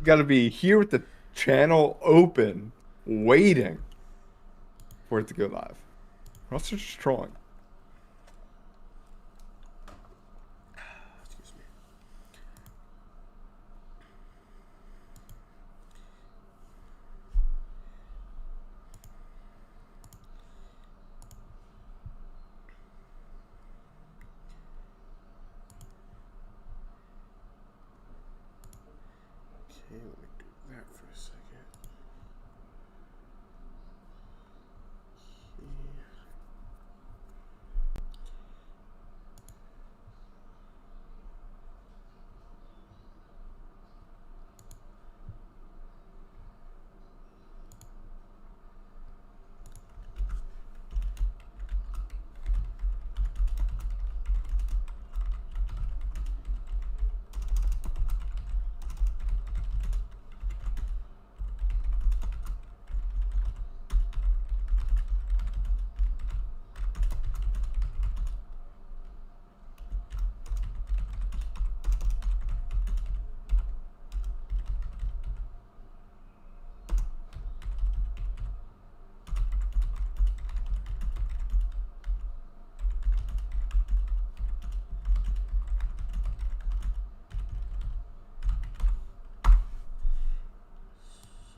Gotta be here with the channel open, waiting for it to go live. Or else they're just trolling. Excuse me. Okay, let me do that for a second. Okay.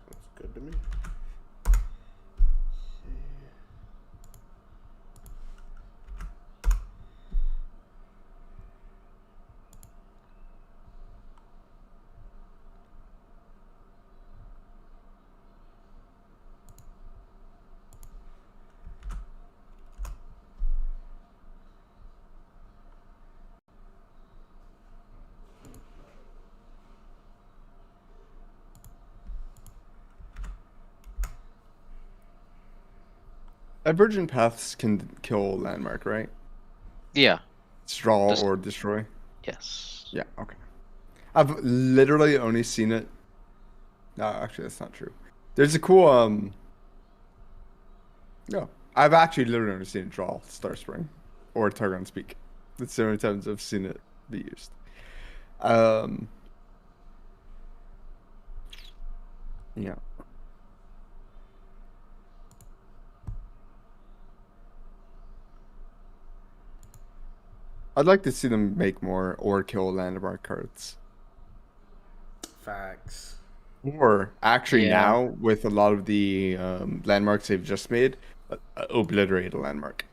Sounds good to me. Okay. Divergent paths can kill landmark, right? Yeah. Straw Just- or destroy. Yes. Yeah, okay. I've literally only seen it. No, actually, that's not true. There's a cool No, I've actually literally only seen it draw Star Spring or Targon Speak. That's the only times I've seen it be used. Yeah. I'd like to see them make more or kill landmark cards. Facts. Or actually Yeah. now, with a lot of the landmarks they've just made, obliterate a landmark.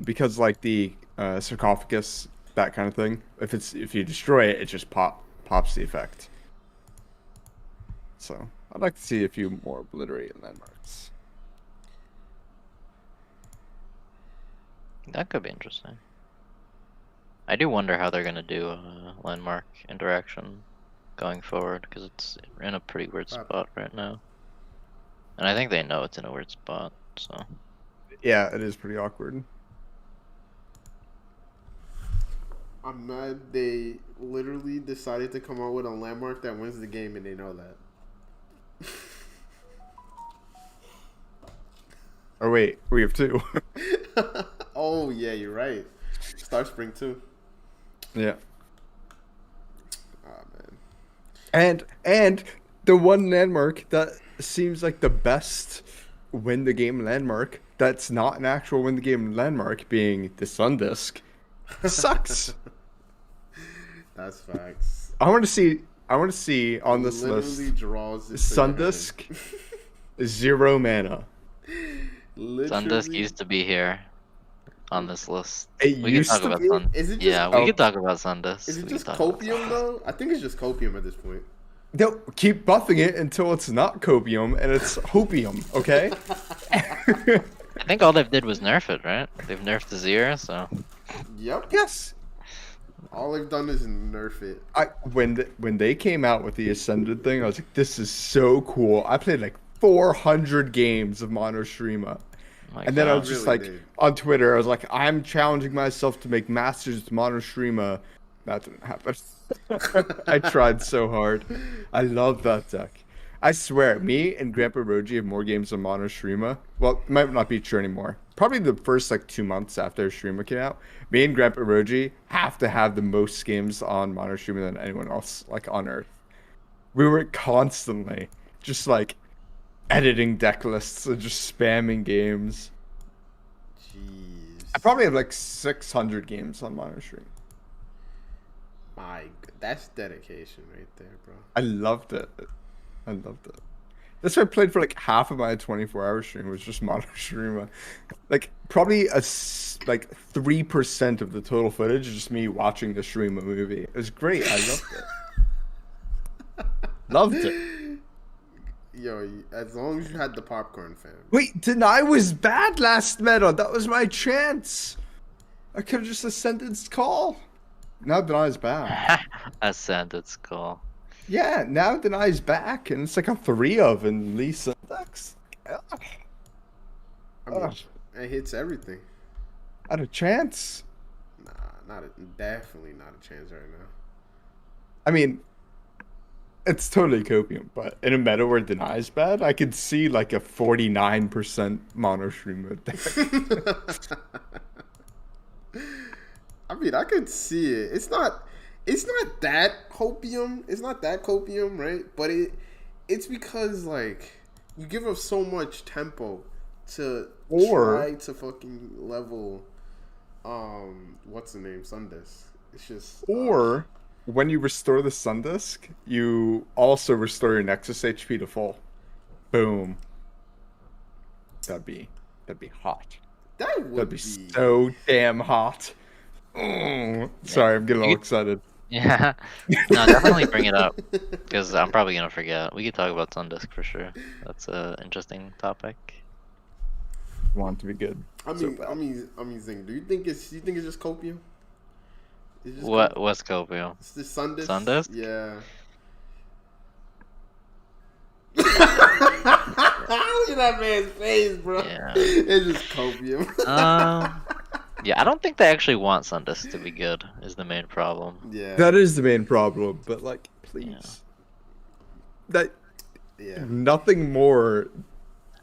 Because like the sarcophagus, that kind of thing, if you destroy it, it just pops the effect. So I'd like to see a few more obliterate landmarks. That could be interesting. I do wonder how they're gonna do landmark interaction going forward, because it's in a pretty weird spot right now. And I think they know it's in a weird spot, so. Yeah, it is pretty awkward. I'm mad they literally decided to come out with a landmark that wins the game and they know that. Oh wait, we have two. Oh yeah, you're right. Star Spring too. Yeah. Oh man. And the one landmark that seems like the best win the game landmark that's not an actual win the game landmark, being the Sun Disk, sucks. That's facts. I want to see on this Literally list draws this Sun Disk 0 mana. Sundisk used to be here on this list. It We used can talk to about be? Sun. Is it just, Yeah, we could talk about Sundisk. Is it We just could talk about copium Sundisk. though? I think it's just copium at this point. They'll keep buffing it until it's not copium and it's hopium, okay? I think all they did was nerf it, right? They've nerfed the Zero, so. Yep. Yes. All they've done is nerf it. When they came out with the Ascended thing, I was like, this is so cool. I played like 400 games of Monoshima. My And then I God. was just Really like, did. on Twitter, I was like, I'm challenging myself to make Masters with Monoshima. That didn't happen. I tried so hard. I love that deck. I swear, me and Grandpa Roji have more games on Mono Shreema. Well, it might not be true anymore. Probably the first like 2 months after Shreema came out, me and Grandpa Roji have to have the most games on Mono Shreema than anyone else like on Earth. We were constantly just like editing deck lists and just spamming games. Jeez. I probably have like 600 games on Mono Shreema. That's dedication right there, bro. I loved it. I loved it. That's why I played for like half of my 24-hour stream was just Mono Shreema. Like probably like 3% of the total footage is just me watching the Shreema movie. It was great. I loved it. Loved it. Yo, as long as you had the popcorn, fam. Wait, Deny was bad last meta. That was my chance. I could have just ascended call. Now Deny's back. Ascended Skull. Yeah, now Deny's back, and it's like a 3 of in Lisa decks. I mean, it hits everything. Had a chance. Nah, definitely not a chance right now. I mean, it's totally copium, but in a meta where Deny's bad, I could see like a 49% Mono Shreema deck. I mean, I could see it. It's not that copium. It's not that copium, right? But it's because like you give up so much tempo to try to fucking level what's the name? Sundisk. It's just when you restore the Sundisk, you also restore your Nexus HP to full. Boom. That'd be hot. That'd be so damn hot. Sorry, I'm getting all excited. Yeah. No, definitely bring it up because I'm probably gonna forget. We could talk about Sundisk for sure. That's an interesting topic. Want it to be good. I mean, Zinke, do you think it's just copium? What's copium? It's the Sundisk. Sundisk? Yeah. Look at that man's face, bro. Yeah. It's just copium. Yeah, I don't think they actually want Sundisk to be good. Is the main problem. Yeah. That is the main problem, but like, please. Nothing more.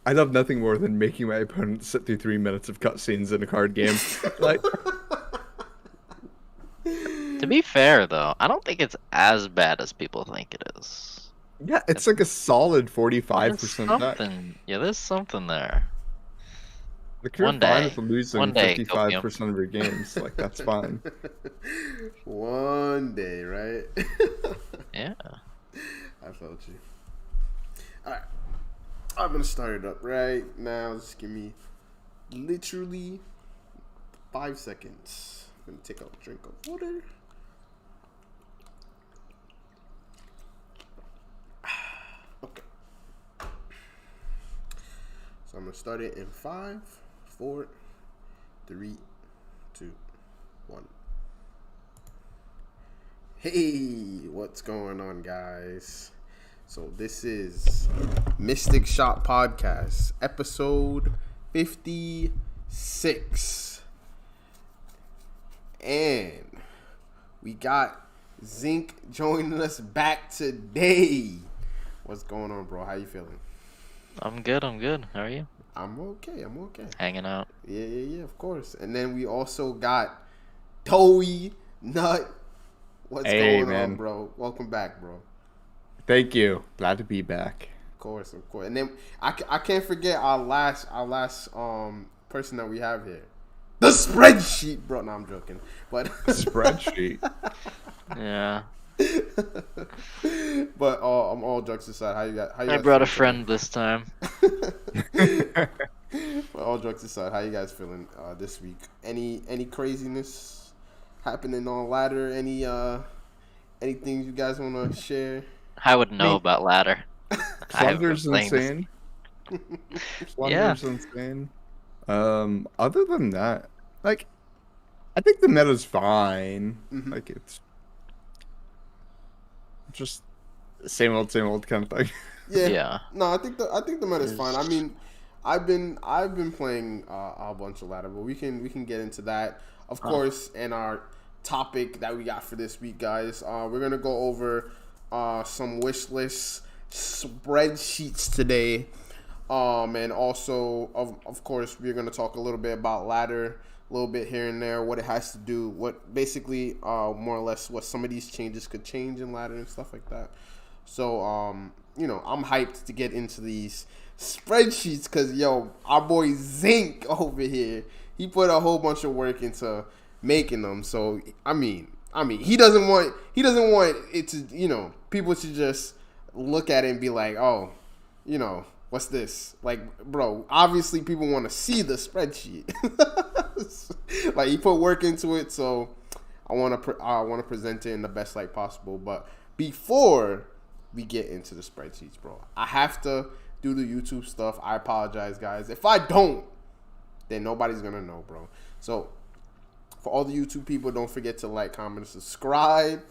I love nothing more than making my opponent sit through 3 minutes of cutscenes in a card game. Like. To be fair, though, I don't think it's as bad as people think it is. Yeah, it's like a solid 45% deck. Yeah, there's something there. Like you're fine with losing 55% of your games. Like that's fine. One day, right? Yeah. I felt you. Alright. I'm gonna start it up right now. Just give me literally 5 seconds. I'm gonna take a drink of water. Okay. So I'm gonna start it in 5, 4, 3, 2, 1. Hey, what's going on, guys? So this is Mystic Shot Podcast, episode 56. And we got Zinke joining us back today. What's going on, bro? How you feeling? I'm good. How are you? I'm okay. Hanging out. Yeah, of course. And then we also got Toey Nut. What's going on, bro? Welcome back, bro. Thank you. Glad to be back. Of course. And then I can't forget our last person that we have here. The spreadsheet, bro. No, I'm joking. But spreadsheet. Yeah. But I'm all jokes aside. How you I brought a friend this time. But all jokes aside, how you guys feeling this week? Any craziness happening on ladder? Anything you guys want to share? I would know about ladder. Slunder's insane. Slunder's insane. Other than that, like, I think the meta's fine. Mm-hmm. Like, it's just same old kind of thing. Yeah. No, I think the meta's fine. I mean, I've been playing a bunch of ladder, but we can get into that, of course, in our topic that we got for this week, guys. We're gonna go over some wish lists spreadsheets today. And also, of course, we're gonna talk a little bit about ladder, a little bit here and there, what it has to do, what basically, more or less, what some of these changes could change in ladder and stuff like that. So, you know, I'm hyped to get into these spreadsheets because, yo, our boy Zinke over here, he put a whole bunch of work into making them. So, I mean, he doesn't want it to, you know, people to just look at it and be like, oh, you know, what's this? Like, bro, obviously people want to see the spreadsheet. Like, he put work into it, so I want to present it in the best light possible. But before we get into the spreadsheets, bro, I have to do the YouTube stuff. I apologize, guys. If I don't, then nobody's gonna know, bro. So for all the YouTube people, don't forget to like, comment, and subscribe.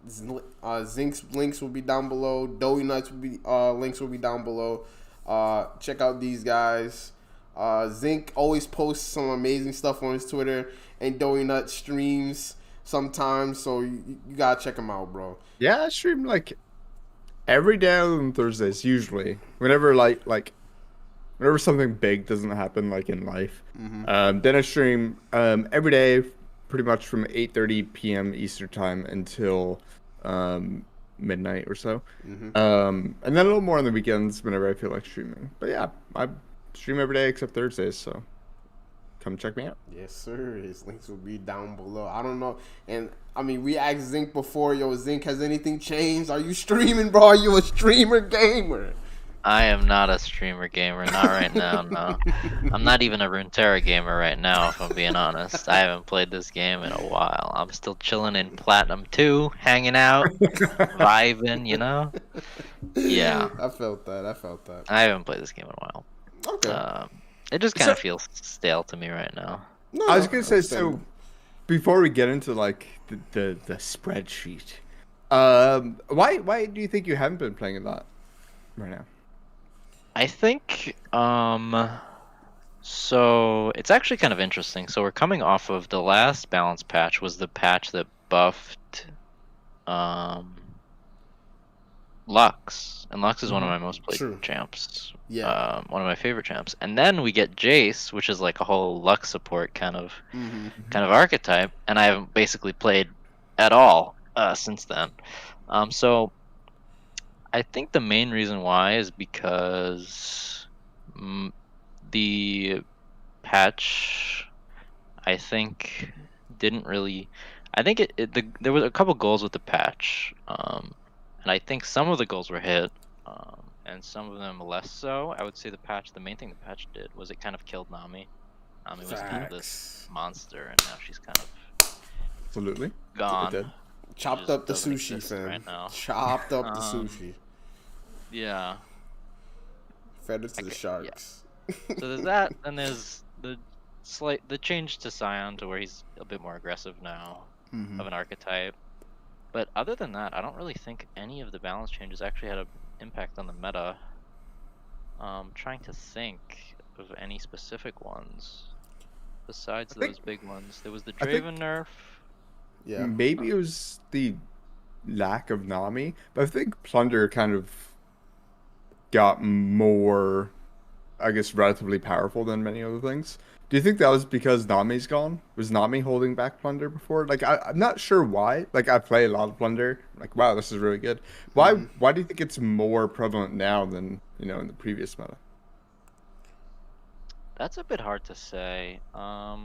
Zinke's links will be down below. Doughy Nuts will be links will be down below. Check out these guys. Zinke always posts some amazing stuff on his Twitter, and Doughy Nuts streams sometimes, so you gotta check him out, bro. Yeah, I stream like every day on Thursdays usually. Whenever whenever something big doesn't happen like in life, then I stream every day, pretty much from 8:30 p.m. Eastern time until midnight or so. And then a little more on the weekends whenever I feel like streaming. But yeah, I stream every day except Thursdays, so come check me out. Yes, sir. His links will be down below. I don't know. And I mean, we asked Zinke before, yo, Zinke, has anything changed? Are you streaming, bro? Are you a streamer gamer? I am not a streamer gamer, not right now, no. I'm not even a Runeterra gamer right now, if I'm being honest. I haven't played this game in a while. I'm still chilling in Platinum 2, hanging out, vibing, you know? Yeah. I felt that. I haven't played this game in a while. Okay. It just kind of feels stale to me right now. No, I was gonna say, so before we get into like the spreadsheet, why do you think you haven't been playing a lot right now? I think, so it's actually kind of interesting. So we're coming off of the last balance patch was the patch that buffed, Lux. And Lux is one of my most played champs. Yeah. One of my favorite champs. And then we get Jace, which is like a whole Lux support kind of archetype. And I haven't basically played at all, since then. So I think the main reason why is because the patch, I think, didn't really. I think there was a couple goals with the patch, and I think some of the goals were hit, and some of them less so. I would say the main thing the patch did was it kind of killed Nami. Nami was kind of this monster, and now she's kind of absolutely gone. Chopped up the sushi, fam. Right now. Chopped up the sushi. Yeah. Fed it to the sharks. Yeah. So there's that, and there's the change to Scion to where he's a bit more aggressive now of an archetype. But other than that, I don't really think any of the balance changes actually had an impact on the meta. Trying to think of any specific ones besides those big ones. There was the Draven Nerf. Yeah. Maybe it was the lack of Nami, but I think Plunder kind of got more, I guess, relatively powerful than many other things. Do you think that was because Nami's gone? Was Nami holding back Plunder before? Like, I'm not sure why. Like, I play a lot of Plunder. I'm like, wow, this is really good. Why do you think it's more prevalent now than, in the previous meta? That's a bit hard to say. I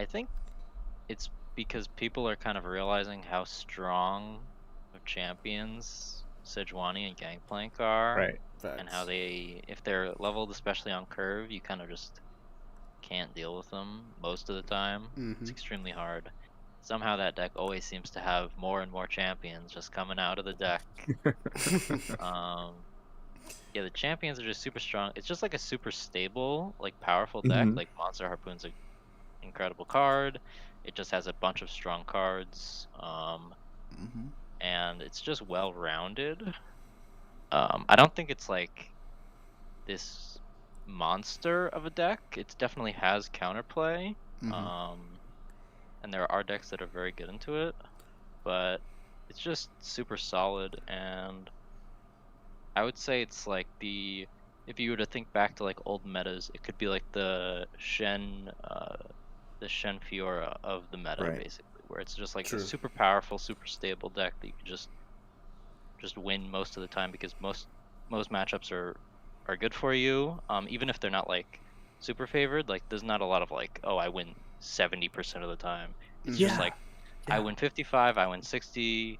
think it's because people are kind of realizing how strong of champions Sejuani and Gangplank are. Right. And how if they're leveled, especially on curve, you kind of just can't deal with them most of the time. It's extremely hard. Somehow that deck always seems to have more and more champions just coming out of the deck. Yeah, the champions are just super strong. It's just like a super stable, like powerful deck. Like Monster Harpoon's an incredible card. It just has a bunch of strong cards. And it's just well-rounded. I don't think it's like this monster of a deck. It definitely has counterplay. And there are decks that are very good into it. But it's just super solid, and I would say it's like if you were to think back to like old metas, it could be like the Shen Fiora of the meta, Right. basically, where it's just like True. a super powerful, super stable deck that you can just win most of the time, because most matchups are good for you, even if they're not like super favored. Like there's not a lot of like, oh, I win 70% of the time. It's just Yeah. like I win 55, I win 60%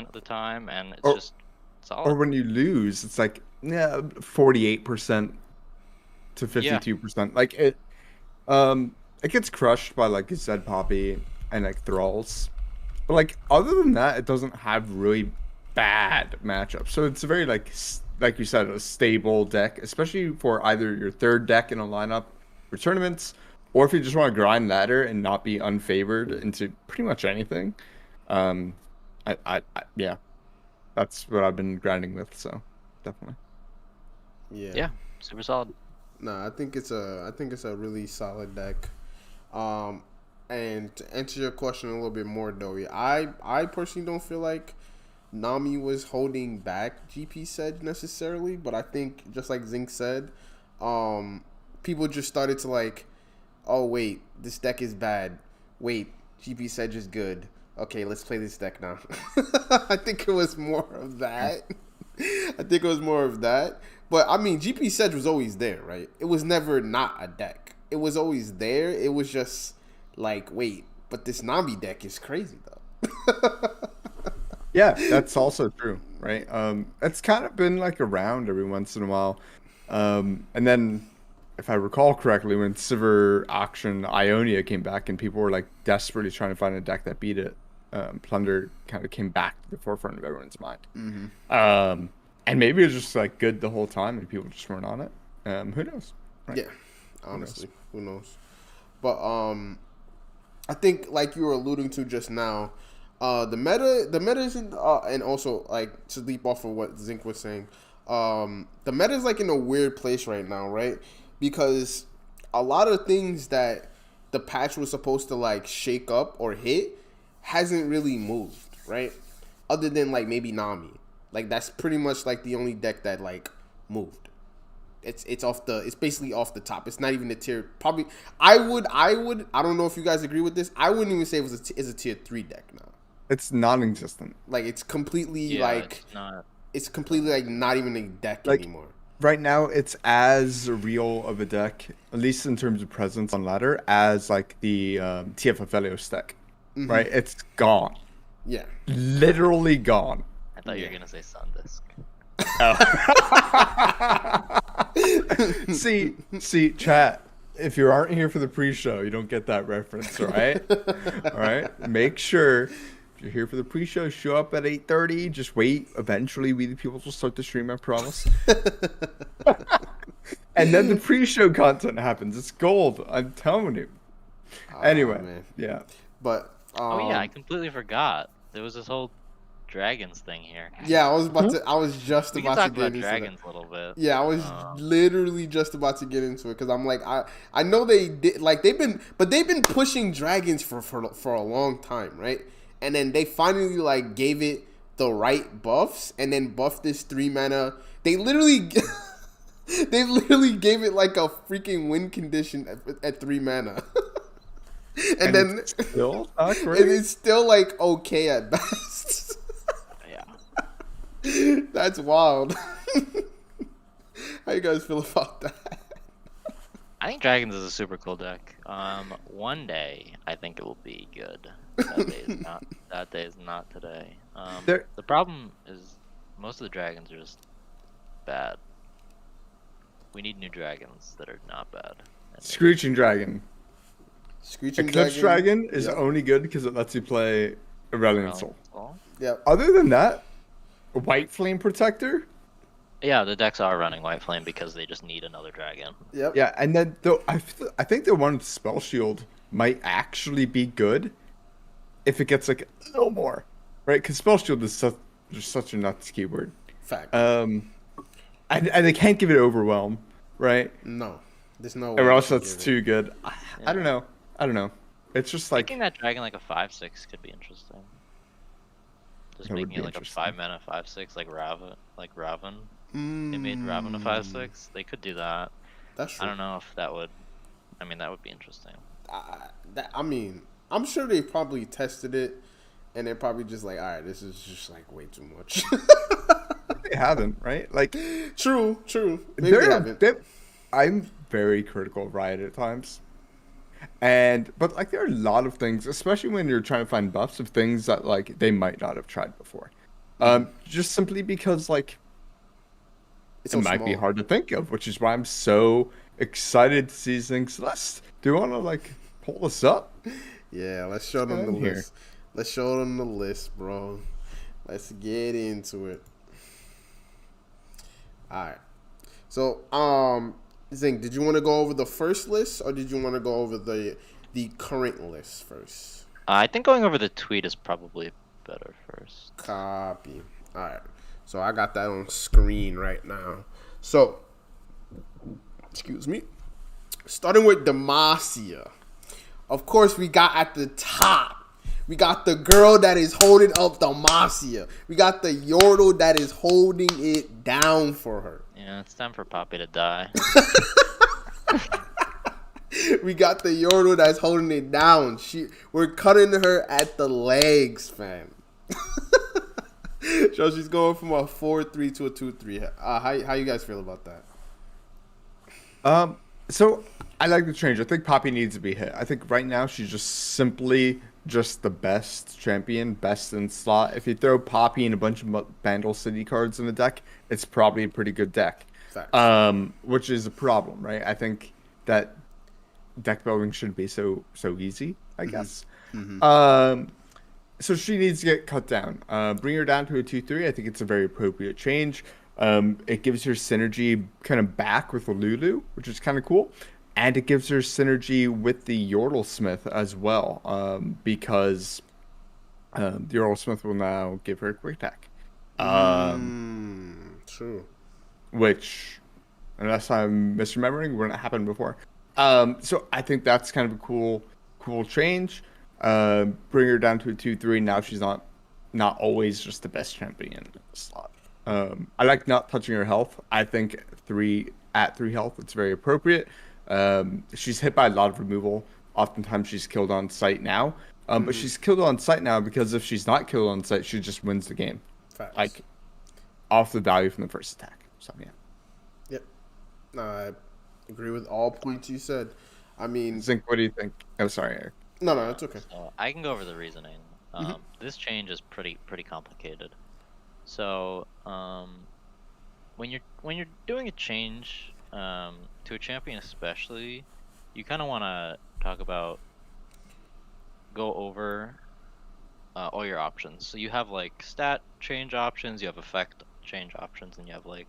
of the time, and it's Or- just Or solid. when you lose, it's like 48% to Yeah. 52%. Like it gets crushed by like Zed Poppy and like Thralls. But like other than that, it doesn't have really bad matchups. So it's a very like you said, a stable deck, especially for either your third deck in a lineup for tournaments, or if you just want to grind ladder and not be unfavored into pretty much anything. Um, yeah, that's what I've been grinding with. So definitely. Yeah, super solid. Nah, I think it's a really solid deck. And to answer your question a little bit more, Dory, I personally don't feel like Nami was holding back GP said necessarily, but I think just like Zinke said, people just started to like, oh wait, this deck is bad. Wait, GP Sedge is good. Okay, let's play this deck now. I think it was more of that. But I mean, GP Sedge was always there, right? It was never not a deck. It was always there. It was just like, wait, but this Nami deck is crazy though. Yeah, that's also true, right? It's kind of been like around every once in a while. And then if I recall correctly, when Sivir Auction Ionia came back and people were like desperately trying to find a deck that beat it, Plunder kind of came back to the forefront of everyone's mind. And maybe it was just like good the whole time and people just weren't on it. Who knows? Right? Yeah, honestly, who knows? But I think like you were alluding to just now, the meta isn't, and also like to leap off of what Zinke was saying, the meta is like in a weird place right now, right? Because a lot of things that the patch was supposed to like shake up or hit hasn't really moved, right? Other than like maybe Nami, like that's pretty much like the only deck that like moved. It's basically off the top. It's not even a tier. Probably I don't know if you guys agree with this. I wouldn't even say it was a tier 3 deck now. It's non-existent. Like it's completely It's completely like not even a deck Like, anymore. right now, it's as real of a deck, at least in terms of presence on ladder, as like the TFFLios deck. Right? It's gone. Yeah. Literally gone. I thought you were gonna say Sundisk. See, chat. If you aren't here for the pre-show, you don't get that reference, all right? All right. Make sure if you're here for the pre-show, show up at 8:30. Just wait. Eventually, we the people will start the stream. I promise. And then the pre-show content happens. It's gold. I'm telling you. Anyway, man. yeah. But Oh yeah, I completely forgot. There was this whole dragons thing here. yeah, I was just We can about to talk get about into dragons a little bit. Yeah, I was literally just about to get into it because I'm like, I know they did like they've been pushing dragons for a long time, right? And then they finally like gave it the right buffs and then buffed this 3 mana. They literally gave it like a freaking win condition at 3 mana. and then It's still not great. and it's still like okay at best. Yeah. That's wild. How you guys feel about that? I think dragons is a super cool deck. One day I think it will be good. That day is not. That day is not today. The problem is most of the dragons are just bad. We need new dragons that are not bad. Screeching Dragon. Screeching Eclipse Dragon is Yep. only good because it lets you play Aurelion Soul. Yep. Other than that, White Flame Protector. Yeah, the decks are running White Flame because they just need another dragon. Yep. Yeah, and then though I think the one with Spell Shield might actually be good if it gets like a little more, right? Because Spell Shield is just such a nuts keyword. Fact. And they can't give it Overwhelm, right? No. There's no Or way else they can that's give it. too good. I don't know. It's just like Making that dragon like a 5/6 could be interesting. Just That would making be it like a interesting. 5-mana 5/6 like Raven. They made Raven a Mm, 5/6. They could do that. that's I true. don't know if that would. I mean, that would be interesting. I mean, I'm sure they probably tested it, and they're probably just like, all right, this is just like way too much. They haven't, right? Like True. Maybe they haven't. I'm very critical of Riot at times. But like there are a lot of things, especially when you're trying to find buffs of things that like they might not have tried before. Just simply because like It's it so might be small. hard to think of, which is why I'm so excited to see these things. Celeste, do you want to like pull this up? Yeah, let's show What's them the going on here? list. Let's show them the list, bro. Let's get into it. All right. So, Zink, did you want to go over the first list, or did you want to go over the current list first? I think going over the tweet is probably better first. Copy. All right. So I got that on screen right now. So, excuse me. Starting with Demacia. Of course, we got at the top. We got the girl that is holding up Demacia. We got the Yordle that is holding it down for her. Yeah, it's time for Poppy to die. We got the Yordle that's holding it down. We're cutting her at the legs, fam. So she's going from a 4-3 to a 2-3. How you guys feel about that? So I like the change. I think Poppy needs to be hit. I think right now she's just simply just the best champion, best in slot. If you throw Poppy and a bunch of Bandle City cards in the deck, it's probably a pretty good deck. Facts. Which is a problem, right? I think that deck building shouldn't be so easy, I guess. So she needs to get cut down. Bring her down to a 2-3. I think it's a very appropriate change. It gives her synergy kind of back with the Lulu, which is kind of cool. And it gives her synergy with the Yordle Smith as well, because the Yordle Smith will now give her a quick attack. True. Which, unless I'm misremembering, wouldn't happen before. So I think that's kind of a cool change. Bring her down to a 2-3. Now she's not always just the best champion in the slot. I like not touching her health. I think at 3 health, it's very appropriate. She's hit by a lot of removal. Oftentimes she's killed on sight now. But she's killed on sight now because if she's not killed on sight, she just wins the game. Facts. Like, off the value from the first attack. So, yeah. Yep. No, I agree with all points you said. I mean... Zink, what do you think? Oh, sorry, Eric. No, it's okay. So I can go over the reasoning. This change is pretty complicated. So when you're doing a change to a champion, especially, you kind of want to go over all your options. So you have like stat change options, you have effect change options, and you have like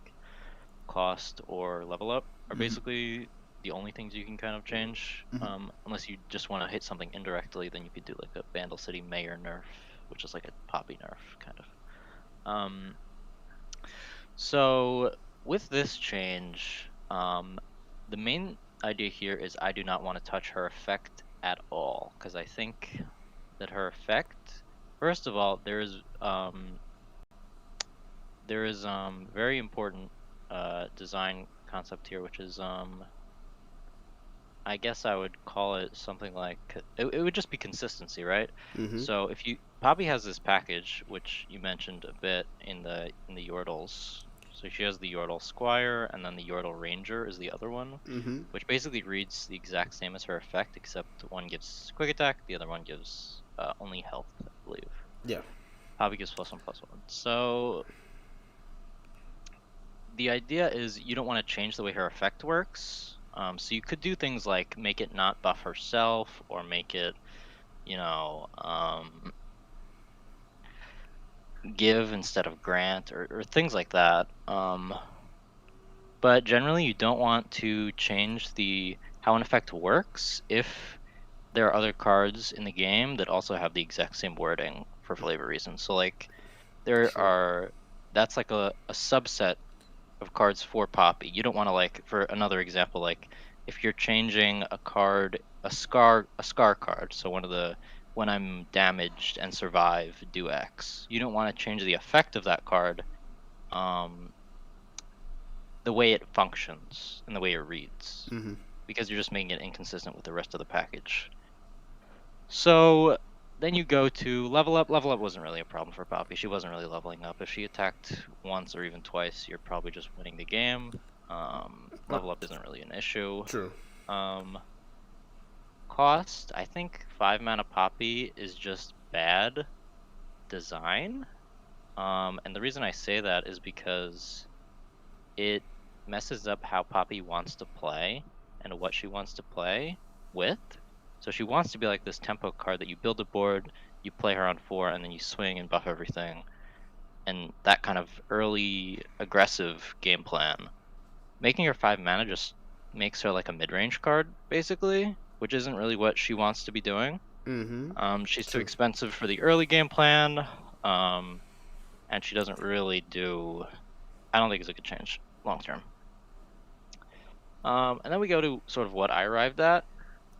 cost or level up are basically the only things you can kind of change. Unless you just want to hit something indirectly, then you could do like a Bandle City Mayor nerf, which is like a Poppy nerf kind of. So with this change, the main idea here is I do not want to touch her effect at all, because I think that her effect, first of all, there is very important design concept here, which is I guess I would call it something like it would just be consistency, right? So if Poppy has this package, which you mentioned a bit in the Yordles. So she has the Yordle Squire, and then the Yordle Ranger is the other one, which basically reads the exact same as her effect, except one gives quick attack, the other one gives only health, I believe. Yeah. Poppy gives +1/+1. So the idea is you don't want to change the way her effect works. So you could do things like make it not buff herself, or make it, give instead of grant, or things like that. But generally, you don't want to change how an effect works if there are other cards in the game that also have the exact same wording for flavor reasons. So like that's like a subset of cards for Poppy. You don't want to, like, for another example, like if you're changing a card, a scar card, so one of the when I'm damaged and survive, do X. You don't want to change the effect of that card, the way it functions and the way it reads, because you're just making it inconsistent with the rest of the package. So then you go to level up. Level up wasn't really a problem for Poppy. She wasn't really leveling up. If she attacked once or even twice, you're probably just winning the game. Level up isn't really an issue. True. Cost, I think 5 mana Poppy is just bad design. And the reason I say that is because it messes up how Poppy wants to play and what she wants to play with. So she wants to be like this tempo card that you build a board, you play her on 4, and then you swing and buff everything. And that kind of early aggressive game plan. Making her 5 mana just makes her like a mid-range card, basically, which isn't really what she wants to be doing. She's too expensive for the early game plan, and she doesn't really do... I don't think it's a good change long term. And then we go to sort of what I arrived at,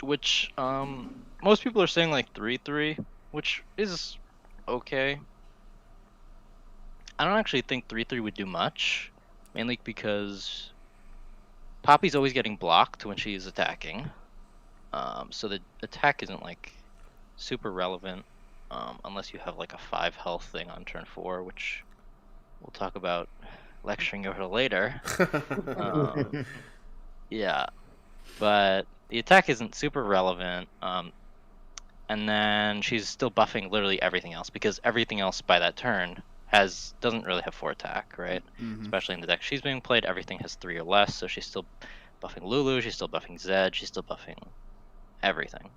which most people are saying like 3/3, which is okay. I don't actually think 3/3 would do much, mainly because Poppy's always getting blocked when she's attacking. So the attack isn't like super relevant, unless you have like a 5 health thing on turn 4, which we'll talk about lecturing over later. Yeah, but the attack isn't super relevant. And then she's still buffing literally everything else, because everything else by that turn doesn't really have 4 attack, right? Especially in the deck she's being played, everything has 3 or less, so she's still buffing Lulu, she's still buffing Zed, she's still buffing everything.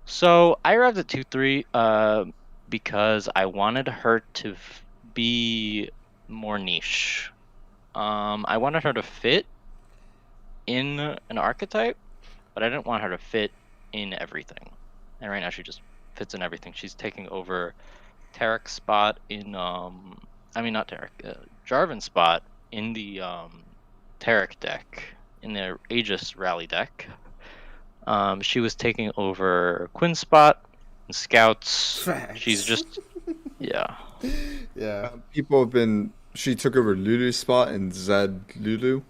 So I arrived at 2/3 because I wanted her to be more niche. I wanted her to fit in an archetype, but I didn't want her to fit in everything. And right now she just fits in everything. She's taking over Tarek's spot in not Tarek, Jarvan's spot in the Tarek deck, in the Aegis rally deck. She was taking over Quinn's spot in Scouts. Facts. She's just yeah. People have been. She took over Lulu's spot in Zed Lulu.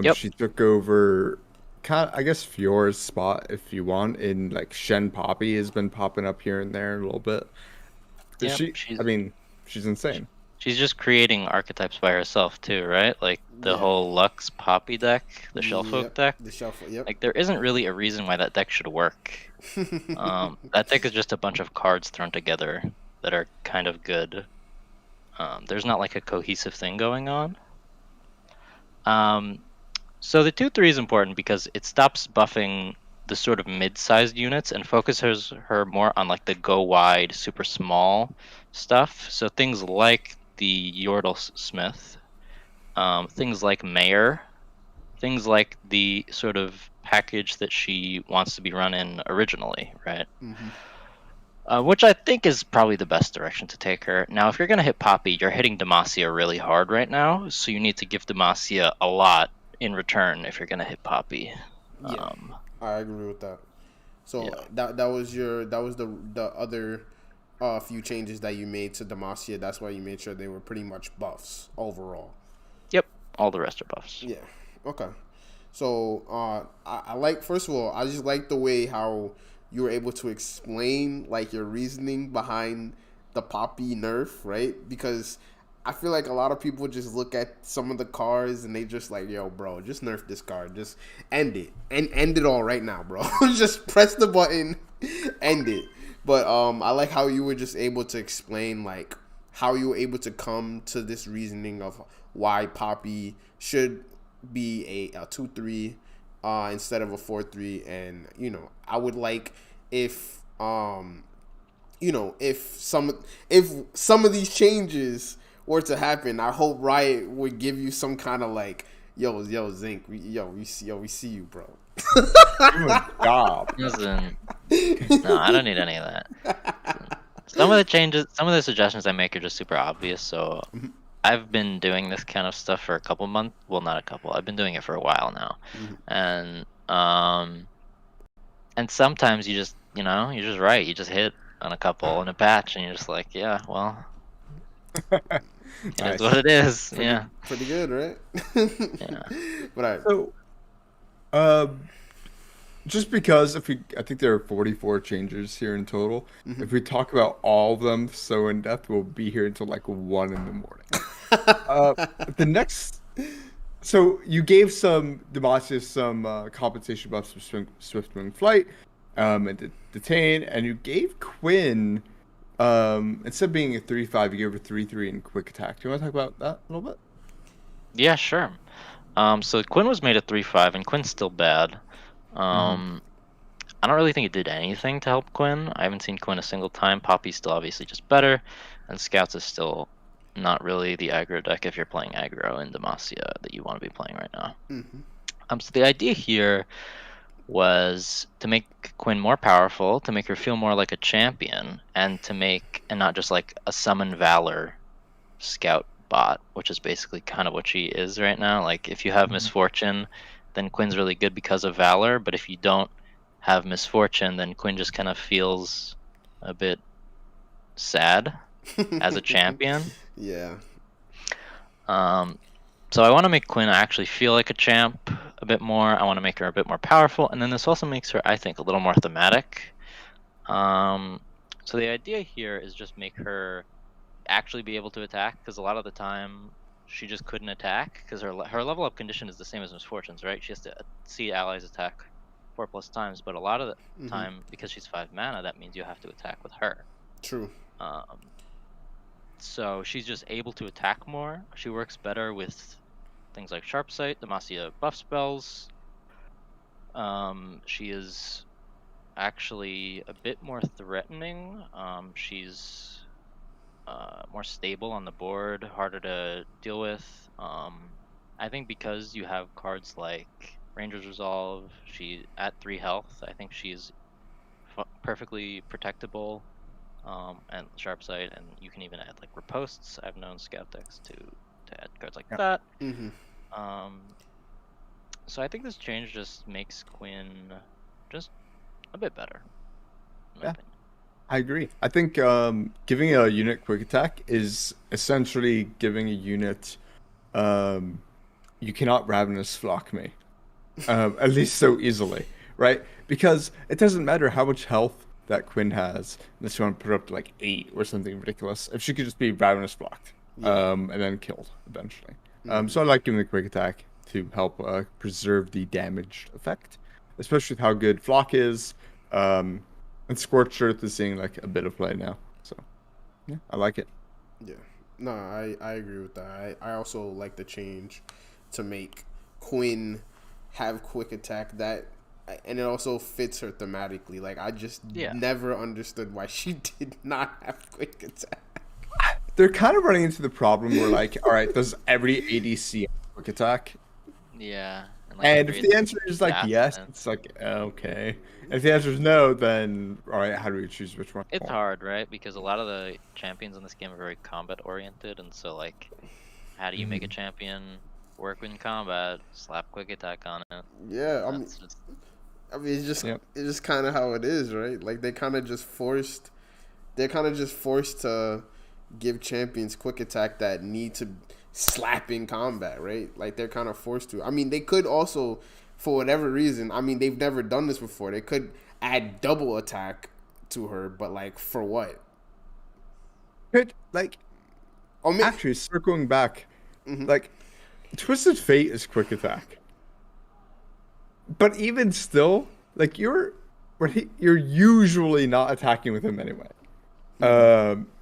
Yep. She took over, I guess, Fior's spot, if you want, in like Shen Poppy has been popping up here and there a little bit. Yep, She's insane. She's just creating archetypes by herself too, right? Like the whole Lux Poppy deck, the Shellfolk deck. The Shellfolk, yep. Like there isn't really a reason why that deck should work. That deck is just a bunch of cards thrown together that are kind of good. There's not like a cohesive thing going on. So the 2/3 is important because it stops buffing the sort of mid-sized units and focuses her more on like the go wide, super small stuff. So things like the Yordle Smith, things like Mayor, things like the sort of package that she wants to be run in originally, right? Which I think is probably the best direction to take her. Now, if you're going to hit Poppy, you're hitting Demacia really hard right now, so you need to give Demacia a lot in return if you're going to hit Poppy. Yeah, I agree with that. So that was the other few changes that you made to Demacia. That's why you made sure they were pretty much buffs overall. Yep, all the rest are buffs. Yeah. Okay. So I like, first of all, I just like the way how you were able to explain like your reasoning behind the Poppy nerf, right? Because I feel like a lot of people just look at some of the cards and they just like, yo, bro, just nerf this card. Just end it. And end it all right now, bro. Just press the button, end it. But I like how you were just able to explain like how you were able to come to this reasoning of why Poppy should be a 2/3 instead of a 4/3. And I would like if some of these changes were to happen, I hope Riot would give you some kind of like, yo Zinke, we see you, bro. Oh my god. Listen, no, I don't need any of that. Some of the suggestions I make are just super obvious. So I've been doing this kind of stuff for a couple months. Well, not a couple. I've been doing it for a while now, and sometimes you just you know, you're just right. You just hit on a couple in a patch, and you're just like, yeah, well, it is what Nice. it is. Pretty Yeah, pretty good, right? yeah. But all right. So, um, just because I think there are 44 changes here in total. If we talk about all of them so in depth, we'll be here until like 1 in the morning. Uh, the next, so you gave some Demacius some compensation buffs for swift wing flight, and detain, and you gave Quinn, instead of being a 3/5, you gave her 3/3 in quick attack. Do you want to talk about that a little bit? Yeah, sure. So Quinn was made a 3/5, and Quinn's still bad. Um, I don't really think it did anything to help Quinn. I haven't seen Quinn a single time. Poppy's still obviously just better, and Scouts is still not really the aggro deck if you're playing aggro in Demacia that you want to be playing right now. So the idea here was to make Quinn more powerful, to make her feel more like a champion, and not just like a summon Valor scout bot, which is basically kind of what she is right now. Like if you have Misfortune, then Quinn's really good because of Valor, but if you don't have Misfortune, then Quinn just kind of feels a bit sad as a champion. Yeah. So I want to make Quinn actually feel like a champ a bit more. I want to make her a bit more powerful, and then this also makes her, I think, a little more thematic. So the idea here is just make her actually be able to attack, because a lot of the time she just couldn't attack because her level up condition is the same as Misfortune's, right? She has to see allies attack 4+ times, but a lot of the time, because she's 5 mana, that means you have to attack with her. True. So she's just able to attack more. She works better with things like Sharp Sight, Demacia buff spells. She is actually a bit more threatening. She's more stable on the board, harder to deal with. I think because you have cards like Ranger's Resolve, she at 3 health, I think she's perfectly protectable. And Sharp Sight, and you can even add like Riposts. I've known Scout decks to add cards like that. So I think this change just makes Quinn just a bit better. In my opinion. I agree. I think giving a unit quick attack is essentially giving a unit, you cannot Ravenous Flock me, at least so easily, right? Because it doesn't matter how much health that Quinn has, unless you want to put up to like 8 or something ridiculous. If she could just be Ravenous Flocked, and then killed eventually. So I like giving the quick attack to help preserve the damaged effect, especially with how good Flock is. And Scorched Earth is seeing like a bit of play now, so yeah, I like it. Yeah, no, I agree with that. I also like the change to make Quinn have quick attack, and it also fits her thematically. Like I just never understood why she did not have quick attack. They're kind of running into the problem where like, all right, does every ADC have quick attack? Yeah. And if the answer is like yes, it's like okay. And if the answer is no, then all right, how do we choose which one? It's hard, right? Because a lot of the champions in this game are very combat oriented, and so like, how do you make a champion work in combat? Slap quick attack on it. Yeah, I mean, it's just kind of how it is, right? Like they're kind of just forced to give champions quick attack that need to slap in combat, right? Like they're kind of forced to. I mean, they could also, for whatever reason, I mean, they've never done this before. They could add double attack to her, but like for what? Could like, actually circling back, like Twisted Fate is quick attack, but even still, like you're usually not attacking with him anyway.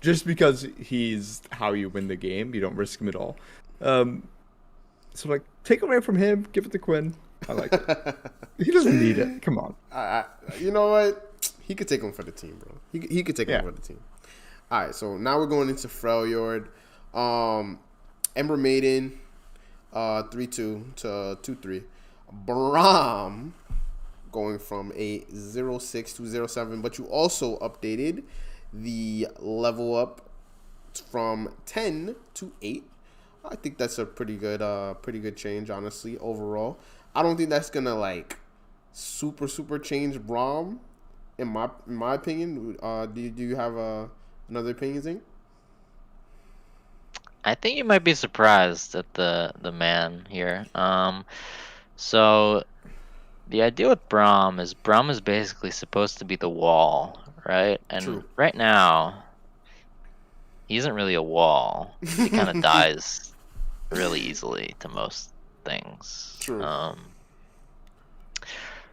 Just because he's how you win the game, you don't risk him at all. So like, take away from him, give it to Quinn. I like it. He doesn't need it. Come on. You know what? He could take him for the team, bro. He could take him for the team. All right, so now we're going into Freljord. Ember Maiden, 3/2 to 2/3. Braum going from a 0/6 to 0/7, but you also updated the level up from 10 to 8. I think that's a pretty good change, honestly, overall. I don't think that's gonna like super change Braum in my opinion. Do you have another opinion, Zing? I think you might be surprised at the man here. So the idea with Braum is basically supposed to be the wall, right? And True. right now, he isn't really a wall. He kind of dies really easily to most things. True.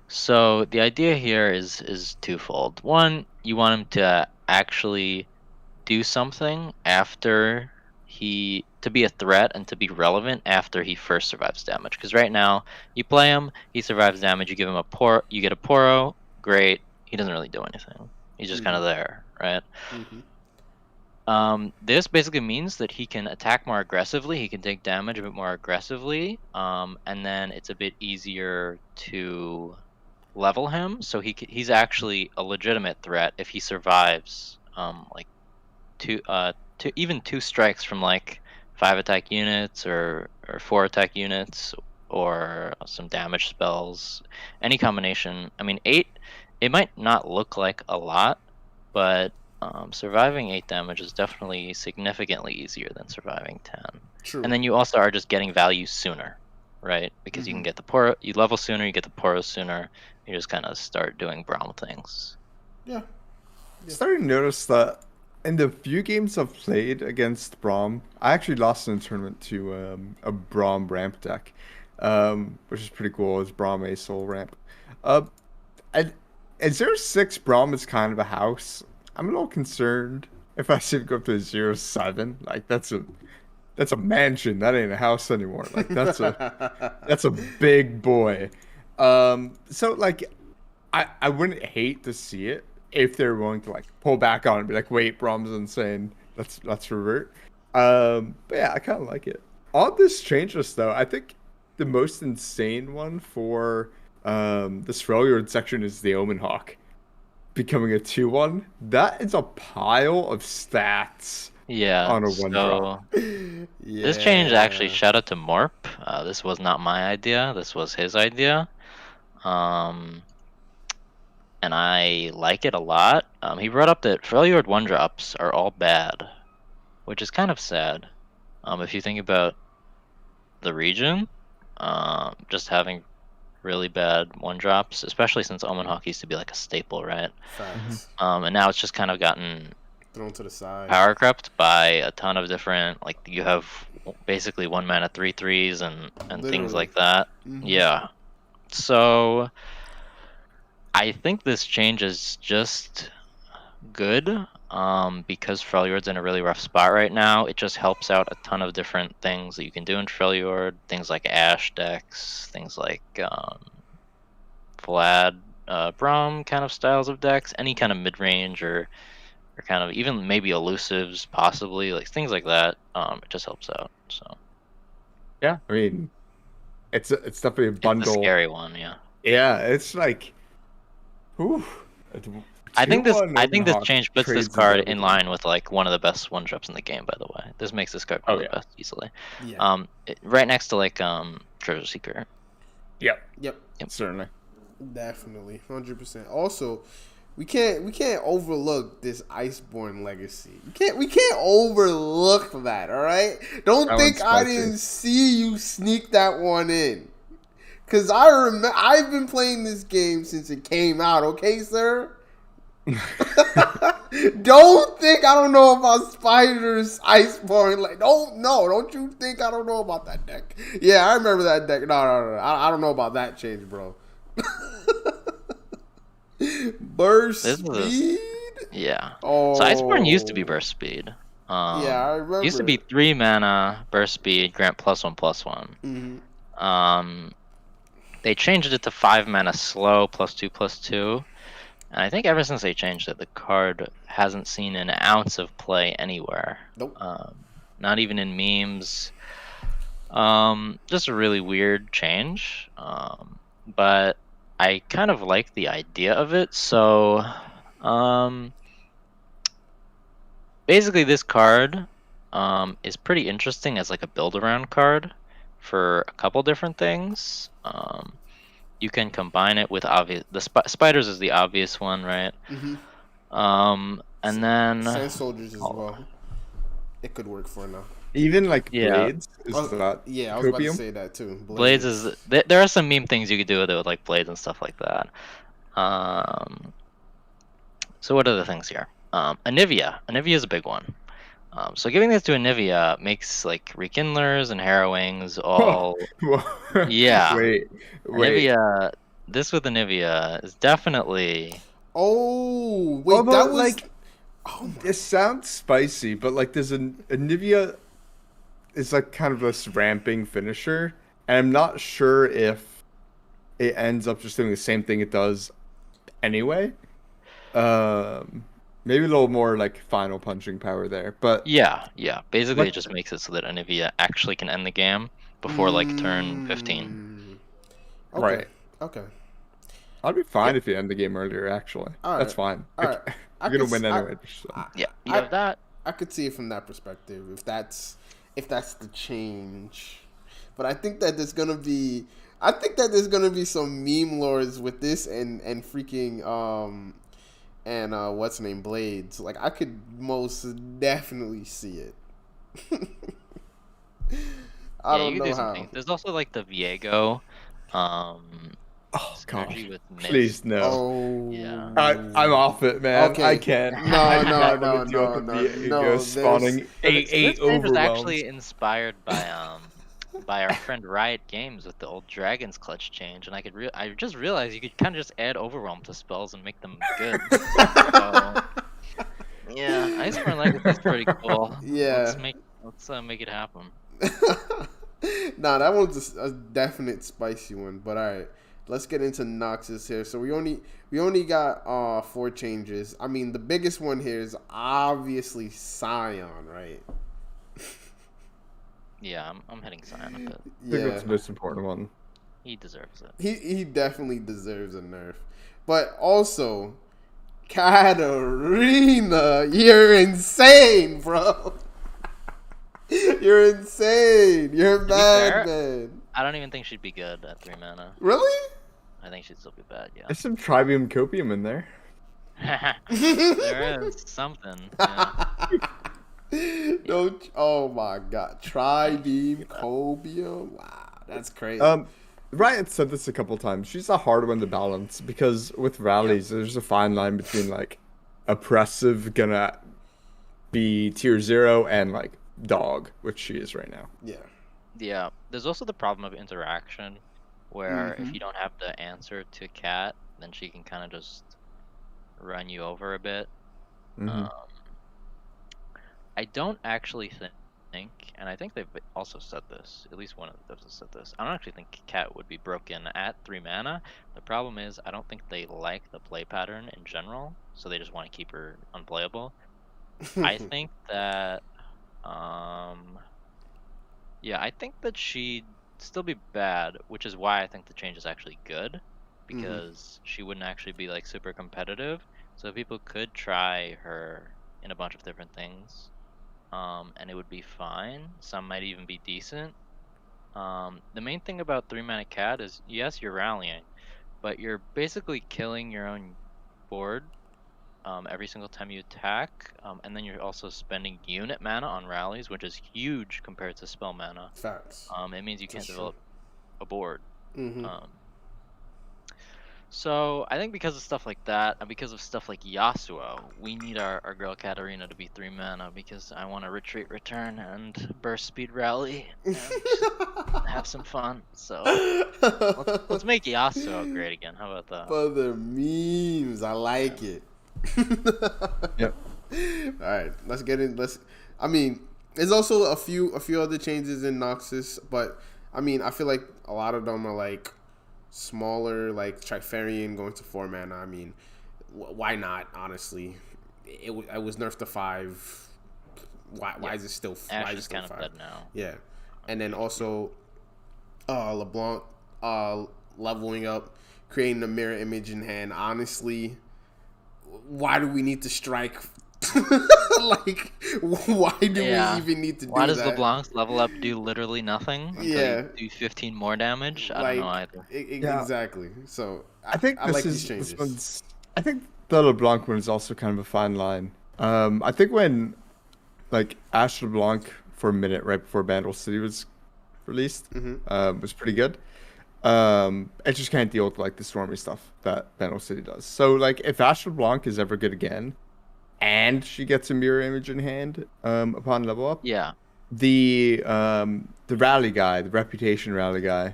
So the idea here is twofold. One, you want him to actually do something after to be a threat and to be relevant after he first survives damage. Because right now, you play him, he survives damage, you give him you get a Poro, great. He doesn't really do anything. He's just kind of there, right? This basically means that he can attack more aggressively, he can take damage a bit more aggressively, and then it's a bit easier to level him. So he's actually a legitimate threat if he survives like even 2 strikes from like 5 attack units or 4 attack units or some damage spells, any combination. I mean, 8, it might not look like a lot, but surviving 8 damage is definitely significantly easier than surviving 10. True. And then you also are just getting value sooner, right? Because you can get the Poro, you level sooner, you get the Poro sooner, you just kind of start doing Braum things. Yeah. Starting to notice that in the few games I've played against Braum, I actually lost in a tournament to a Braum ramp deck, which is pretty cool. It's Braum Asol ramp. And 0-6 Braum is kind of a house. I'm a little concerned if I see it go up to 0-7. Like that's a mansion. That ain't a house anymore. Like that's a big boy. So like I wouldn't hate to see it if they're willing to like pull back on it and be like, wait, Braum's insane. Let's revert. But yeah, I kind of like it. On this change list though, I think the most insane one for this Freljord section is the Omen Hawk becoming a 2-1. That is a pile of stats. Yeah, On a 1-drop. This change actually, shout out to Morp. This was not my idea. This was his idea. And I like it a lot. He brought up that Freljord 1-drops are all bad, which is kind of sad. If you think about the region, just having really bad 1-drops, especially since Omen Hawk used to be like a staple, right? Facts. And now it's just kind of gotten Thrown to the side. power crept by a ton of different, like you have basically 1 mana 3/3s and things like that. Yeah. So I think this change is just good because Freljord's in a really rough spot right now. It just helps out a ton of different things that you can do in Freljord. Things like Ash decks, things like Vlad, Braum kind of styles of decks, any kind of mid-range or kind of even maybe elusives, possibly, like things like that. It just helps out. So yeah, I mean, it's definitely a bundle. It's a scary one, yeah. Yeah, it's like, whew. I think this change puts this card in line with like one of the best 1-drops in the game. By the way, this makes this card one of the best easily. Yeah. Right next to like Treasure Seeker. Yep. Certainly. Definitely, 100%. Also, we can't overlook this Iceborne legacy. We can't overlook that. All right. Don't think I didn't see you sneak that one in. Cause I've been playing this game since it came out. Okay, sir. Don't think I don't know about Spider's Iceborne. Like, don't you think I don't know about that deck? Yeah, I remember that deck. No. I don't know about that change, bro. Burst speed? Yeah. Oh. So Iceborne used to be burst speed. Yeah, I remember. Used to be 3 mana burst speed, grant +1/+1. They changed it to 5 mana slow +2/+2. And I think ever since they changed it, the card hasn't seen an ounce of play anywhere. Nope. Not even in memes. Just a really weird change. But I kind of like the idea of it. So, basically this card is pretty interesting as like a build-around card for a couple different things. you can combine it with spiders is the obvious one, right? And then Sand soldiers as well. It could work for now. Even like Yeah. blades is that Yeah, I was about to copium? say that too. Blades is there are some meme things you could do with it with like blades and stuff like that. So what are the things here? Anivia is a big one. So giving this to Anivia makes like rekindlers and harrowings all. Yeah. Wait. Anivia, this with Anivia is definitely. Oh wait, Although, that was like, it sounds spicy, but like there's Anivia is like kind of this ramping finisher, and I'm not sure if it ends up just doing the same thing it does anyway. Maybe a little more like final punching power there, but Yeah. Basically, it just makes it so that Anivia actually can end the game before like turn 15. Okay. Right. Okay. I'd be fine if you end the game earlier. Actually, that's fine. All right. You're gonna win anyway. Yeah, you have that. I could see it from that perspective if that's the change. But I think that there's gonna be some meme lords with this and freaking and what's name Blades. Like I could most definitely see it. I don't know how. There's also like the Viego. Oh god! With Please no. Oh. Yeah. I'm off it, man. Okay. I can't. No. Spawning eight This overwhelms. was actually inspired by our friend Riot Games with the old Dragon's Clutch change, and I just realized you could kind of just add overwhelm to spells and make them good. So, yeah, Iceborne Legacy is pretty cool. Yeah. Let's make it happen. Nah, that one's a definite spicy one. But all right, let's get into Noxus here. So we only got 4 changes. I mean, the biggest one here is obviously Scion, right? Yeah, I'm hitting Scion a bit. I think that's the most important one. He deserves it. He definitely deserves a nerf. But also, Katarina, you're insane, bro. You're insane. You're bad, man. I don't even think she'd be good at 3 mana. Really? I think she'd still be bad, yeah. There's some Trivium Copium in there. There is something. Yeah. Oh my god. Tri-beam Copium. Wow, that's crazy. Riot said this a couple times. She's a hard one to balance because with rallies, there's a fine line between like oppressive gonna be tier 0 and like dog, which she is right now. Yeah. There's also the problem of interaction, where if you don't have the answer to Cat, then she can kind of just run you over a bit. I don't actually think, and I think they've also said this, at least one of the devs has said this, I don't actually think Cat would be broken at 3 mana. The problem is, I don't think they like the play pattern in general, so they just want to keep her unplayable. I think that, I think that she'd still be bad, which is why I think the change is actually good, because she wouldn't actually be like super competitive, so people could try her in a bunch of different things. And it would be fine. Some might even be decent. The main thing about 3 mana Cat is, yes, you're rallying, but you're basically killing your own board every single time you attack, and then you're also spending unit mana on rallies, which is huge compared to spell mana. Facts. It means you can't develop a board. Mm-hmm. So I think because of stuff like that, and because of stuff like Yasuo, we need our girl Katarina to be 3 mana, because I want to retreat, return, and burst speed rally, and have some fun. So let's make Yasuo great again. How about that? For the memes, I like it. Yep. All right, let's get in. I mean, there's also a few other changes in Noxus, but I mean, I feel like a lot of them are like smaller, like Trifarian going to 4 mana. I mean, why not? Honestly, it was nerfed to 5. Why is it still? Ash why is is it still kind 5? of dead now. Yeah, and then also, LeBlanc, leveling up, creating a mirror image in hand. Honestly, why do we need to strike Like, why do Yeah. we even need to do Why does that? LeBlanc's level up do literally nothing until Yeah. you do 15 more damage? I don't know either. Yeah. Exactly. So I think I like these changes. this one's. I think the LeBlanc one is also kind of a fine line. I think when like Ash LeBlanc for a minute right before Bandle City was released, was pretty good. It just can't deal with like the stormy stuff that Bandle City does. So like if Ash LeBlanc is ever good again, and she gets a mirror image in hand, upon level up, Yeah. the rally guy, the reputation rally guy,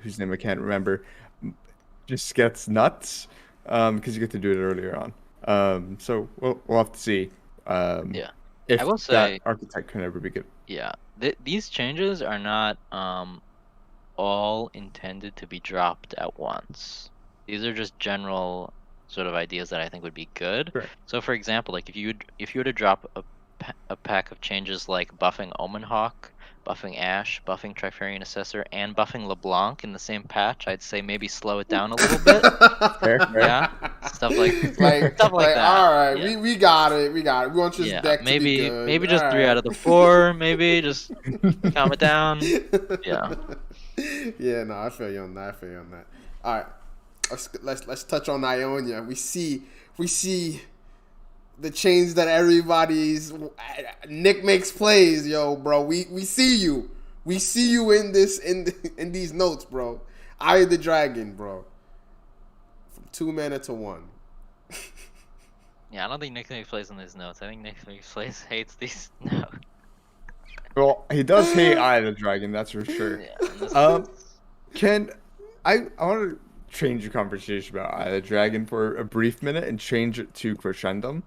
whose name I can't remember, just gets nuts, because you get to do it earlier on. So we'll have to see. Yeah. If I will that say, archetype can ever be good. yeah, these changes are not all intended to be dropped at once. These are just general sort of ideas that I think would be good. Correct. So, for example, like if you were to drop a pack of changes like buffing Omenhawk, buffing Ash, buffing Trifarian Assessor, and buffing LeBlanc in the same patch, I'd say maybe slow it down a little bit. Fair. Yeah, stuff like like that. All right, Yeah. we got it. We want your Yeah, deck to be maybe good. just All 3 out of the 4. Maybe just calm it down. Yeah. Yeah, no, I feel you on that. All right, let's touch on Ionia. We see the change that everybody's Nick makes plays, yo, bro. We see you. We see you in this in these notes, bro. Eye of the Dragon, bro. From 2 mana to 1. Yeah, I don't think Nick makes plays in these notes. I think Nick makes plays hates these notes. Well, he does hate Eye of the Dragon, that's for sure. Yeah, Can I want to change the conversation about Eye of the Dragon for a brief minute and change it to Crescendum.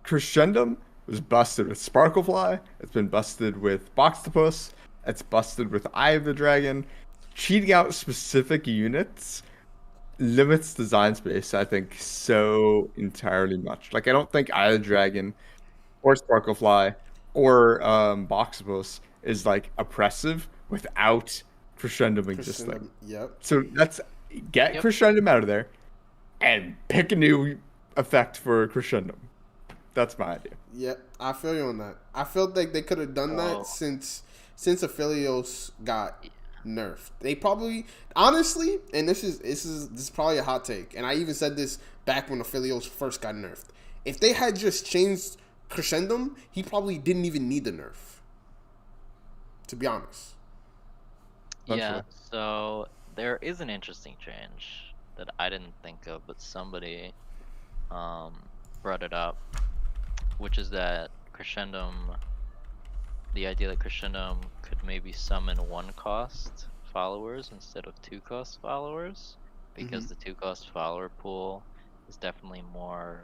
Crescendum was busted with Sparklefly. It's been busted with Boxtopus. It's busted with Eye of the Dragon. Cheating out specific units limits design space, I think, so entirely much. Like, I don't think Eye of the Dragon or Sparklefly or Boxtopus is like oppressive without Crescendum existing. Yep. So let's get Crescendum out of there and pick a new effect for Crescendum. That's my idea. Yep, I feel you on that. I felt like they could have done that since Aphelios got nerfed. They probably, honestly, and this is probably a hot take, and I even said this back when Aphelios first got nerfed. If they had just changed Crescendum, he probably didn't even need the nerf. To be honest. yeah, so there is an interesting change that I didn't think of, but somebody brought it up, which is that Crescendum, the idea that Crescendum could maybe summon 1-cost followers instead of 2-cost followers, because the 2-cost follower pool is definitely more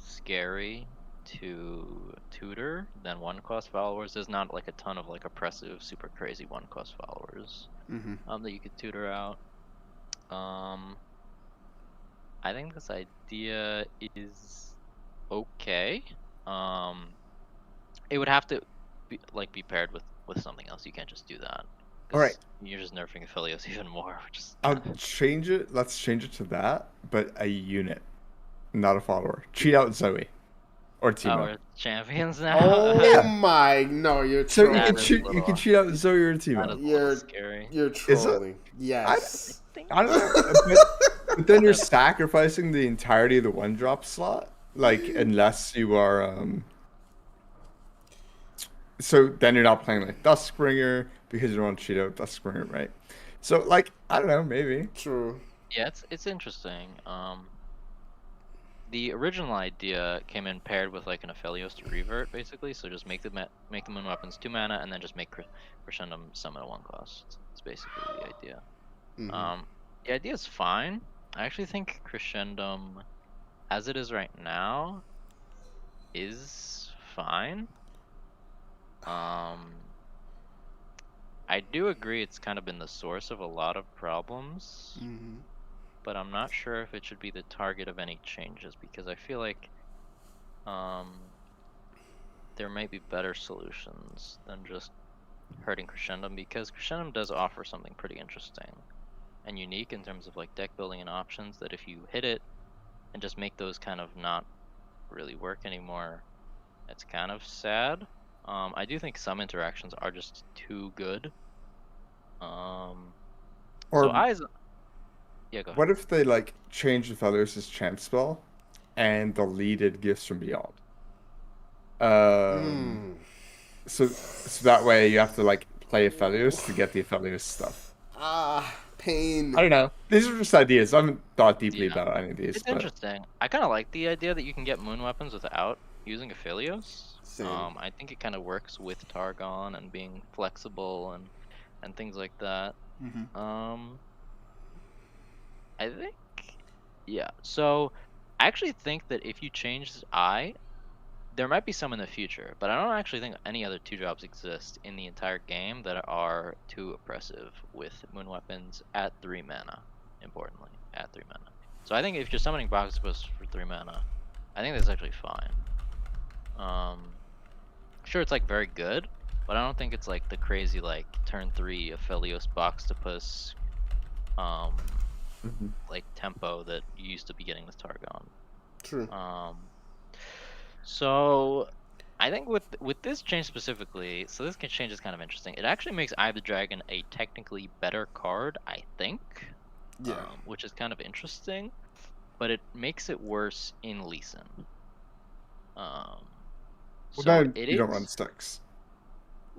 scary to tutor than 1-cost followers. There's not like a ton of like oppressive, super crazy 1-cost followers that you could tutor out. I think this idea is okay. It would have to be paired with something else. You can't just do that. All right. You're just nerfing Aphelios even more, which is... I'll change it. Let's change it to that, but a unit, not a follower. Cheat out Zoe. Or Timo. Oh, we're champions now? Oh my, no, you're trolling. So you can cheat out Zoe or Timo. You're scary. You're trolling. Yes. I don't know. But then you're sacrificing the entirety of the 1-drop slot. Like, unless you are... So then you're not playing like Duskbringer because you don't want to cheat out Duskbringer, right? So, like, I don't know, maybe. True. Yeah, it's interesting. The original idea came in paired with like an Aphelios to revert, basically. So just make the moon weapons 2 mana, and then just make Crescendum summon at 1 cost. It's basically the idea. The idea is fine. I actually think Crescendum, as it is right now, is fine. I do agree it's kind of been the source of a lot of problems, but I'm not sure if it should be the target of any changes, because I feel like there might be better solutions than just hurting Crescendum, because Crescendum does offer something pretty interesting and unique in terms of like deck building and options, that if you hit it and just make those kind of not really work anymore, it's kind of sad. I do think some interactions are just too good. So Or eyes. Yeah, go ahead. what if they like change the Felios' chance spell and deleted Gifts from Beyond? Um, Mm. so that way you have to like play a Felios to get the Felios stuff. Pain. I don't know. These are just ideas. I haven't thought deeply Yeah, about any of these, it's but interesting. I kind of like the idea that you can get moon weapons without using Aphelios. Same. I think it kind of works with Targon and being flexible and things like that. Mm-hmm. I think, yeah. So I actually think that if you change Eye, there might be some in the future, but I don't actually think any other 2-drops exist in the entire game that are too oppressive with moon weapons at 3 mana, importantly, at 3 mana. So I think if you're summoning Boxipus for 3 mana, I think that's actually fine. Sure, it's like very good, but I don't think it's like the crazy like turn 3 Aphelios Boxipus Mhm. like tempo that you used to be getting with Targon. True. So I think with this change specifically, so this change is kind of interesting. It actually makes Eye of the Dragon a technically better card, I think. Yeah. Which is kind of interesting, but it makes it worse in Lee Sin. Well, So then it you don't is run sticks.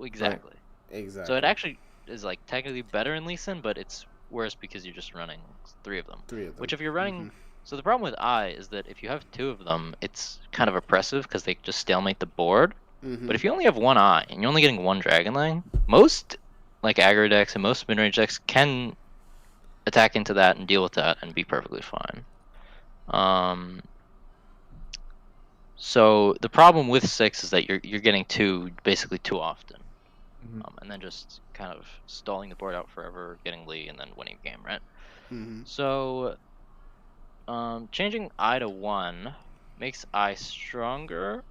exactly. Exactly. So it actually is like technically better in Lee Sin, but it's worse because you're just running 3 of them. 3 of them. Which if you're running, Mhm. so the problem with Eye is that if you have 2 of them, it's kind of oppressive because they just stalemate the board. Mhm. But if you only have 1 Eye and you're only getting 1 Dragonling, most like aggro decks and most mid-range decks can attack into that and deal with that and be perfectly fine. So the problem with 6 is that you're getting 2 basically too often. Mhm. And then just kind of stalling the board out forever, getting Lee, and then winning a game, right? Mhm. So, changing Eye to 1 makes Eye stronger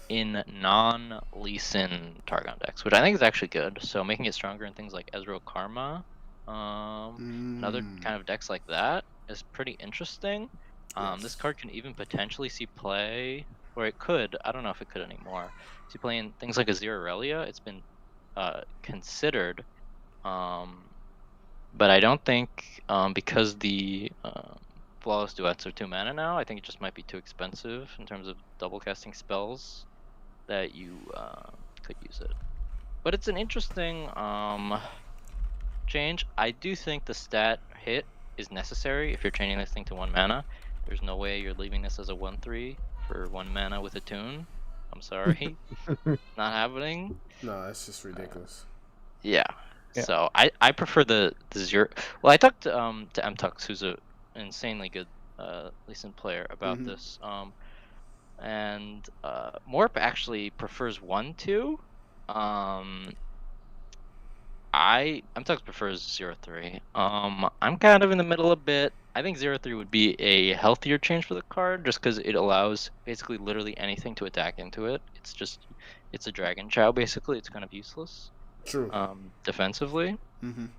in non-Lee Sin Targon decks, which I think is actually good. So making it stronger in things like Ezreal Karma, and other kind of decks like that is pretty interesting. This Yes. card can even potentially see play, or it could. I don't know if it could anymore. See play in things like Azir Aurelia. It's been considered, but I don't think because the flawless duets are 2 mana now. I think it just might be too expensive in terms of double casting spells that you could use it. But it's an interesting change. I do think the stat hit is necessary if you're changing this thing to 1 mana. There's no way you're leaving this as a 1/3 for 1 mana with a tune. I'm sorry, not happening. No, that's just ridiculous. Yeah. Yeah. So I prefer the 0. Well, I talked to MTux, who's a insanely good recent player about Mhm. this. And Morp actually prefers 1/2. MTux prefers 0/3. I'm kind of in the middle a bit. I think 0/3 would be a healthier change for the card, just because it allows basically literally anything to attack into it. It's a Dragon Chow basically. It's kind of useless. True. Defensively. Mhm.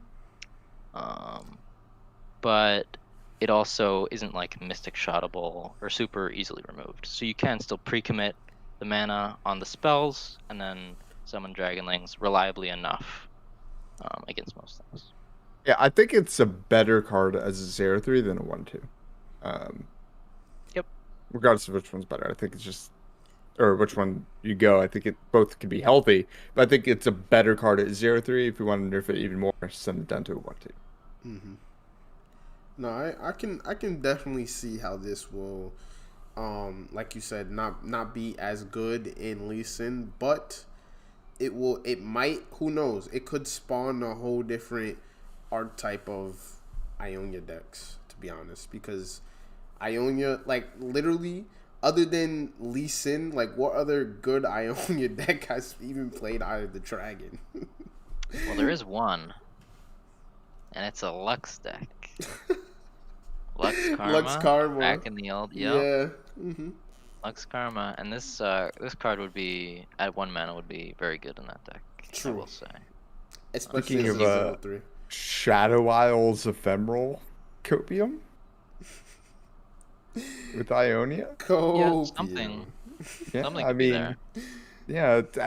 But it also isn't like Mystic Shotable or super easily removed. So you can still pre-commit the mana on the spells and then summon Dragonlings reliably enough against most things. Yeah, I think it's a better card as a 0/3 than a 1/2. Yep. Regardless of which one's better, I think it's just, or which one you go. I think it both can be healthy, but I think it's a better card at 0/3 if we want to nerf it even more, send it down to a 1/2. Mhm. No, I can definitely see how this will, like you said, not be as good in Lee Sin, but it might, who knows, it could spawn a whole different archetype of Ionia decks, to be honest, because Ionia, like, literally, other than Lee Sin, like, what other good Ionia deck has even played Eye of the Dragon? Well, there is one, and it's a Lux deck. Lux Karma. Lux Karma. Back in the old, Yeah. Mm-hmm. Lux Karma, and this card would be at 1 mana would be very good in that deck. True. I will say. Especially Speaking as of a 0/3. Shadow Isles Ephemeral Copium. with Ionia. Copium. Something Yeah, could I be mean, there. yeah, it's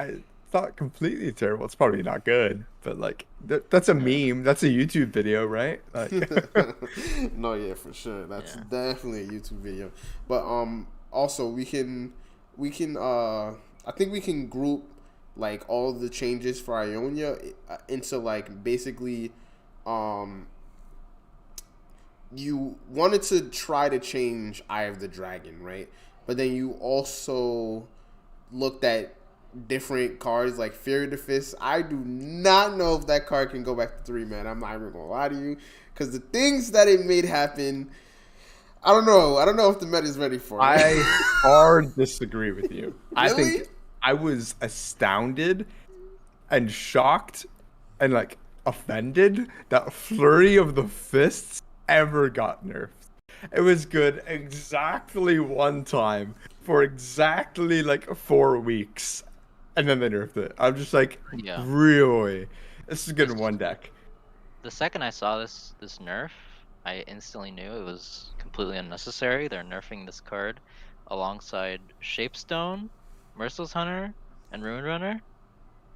not completely terrible. It's probably not good, but like that's a meme. That's a YouTube video, right? Like, No, yeah, for sure. That's Yeah. definitely a YouTube video. But also I think we can group like all the changes for Ionia into like basically you wanted to try to change Eye of the Dragon, right? But then you also looked at different cards like Fury of the Fist. I do not know if that card can go back to 3 man. I'm not even gonna lie to you, because the things that it made happen, I don't know. I don't know if the meta is ready for it. I hard disagree with you. I Really? think I was astounded and shocked and like offended that Flurry of the Fists ever got nerfed. It was good exactly one time for exactly like 4 weeks, and then they nerfed it. I'm just like, Yeah. really? This is good in one deck. The second I saw this nerf, I instantly knew it was completely unnecessary. They're nerfing this card alongside Shapestone, Merciless Hunter, and Ruin Runner,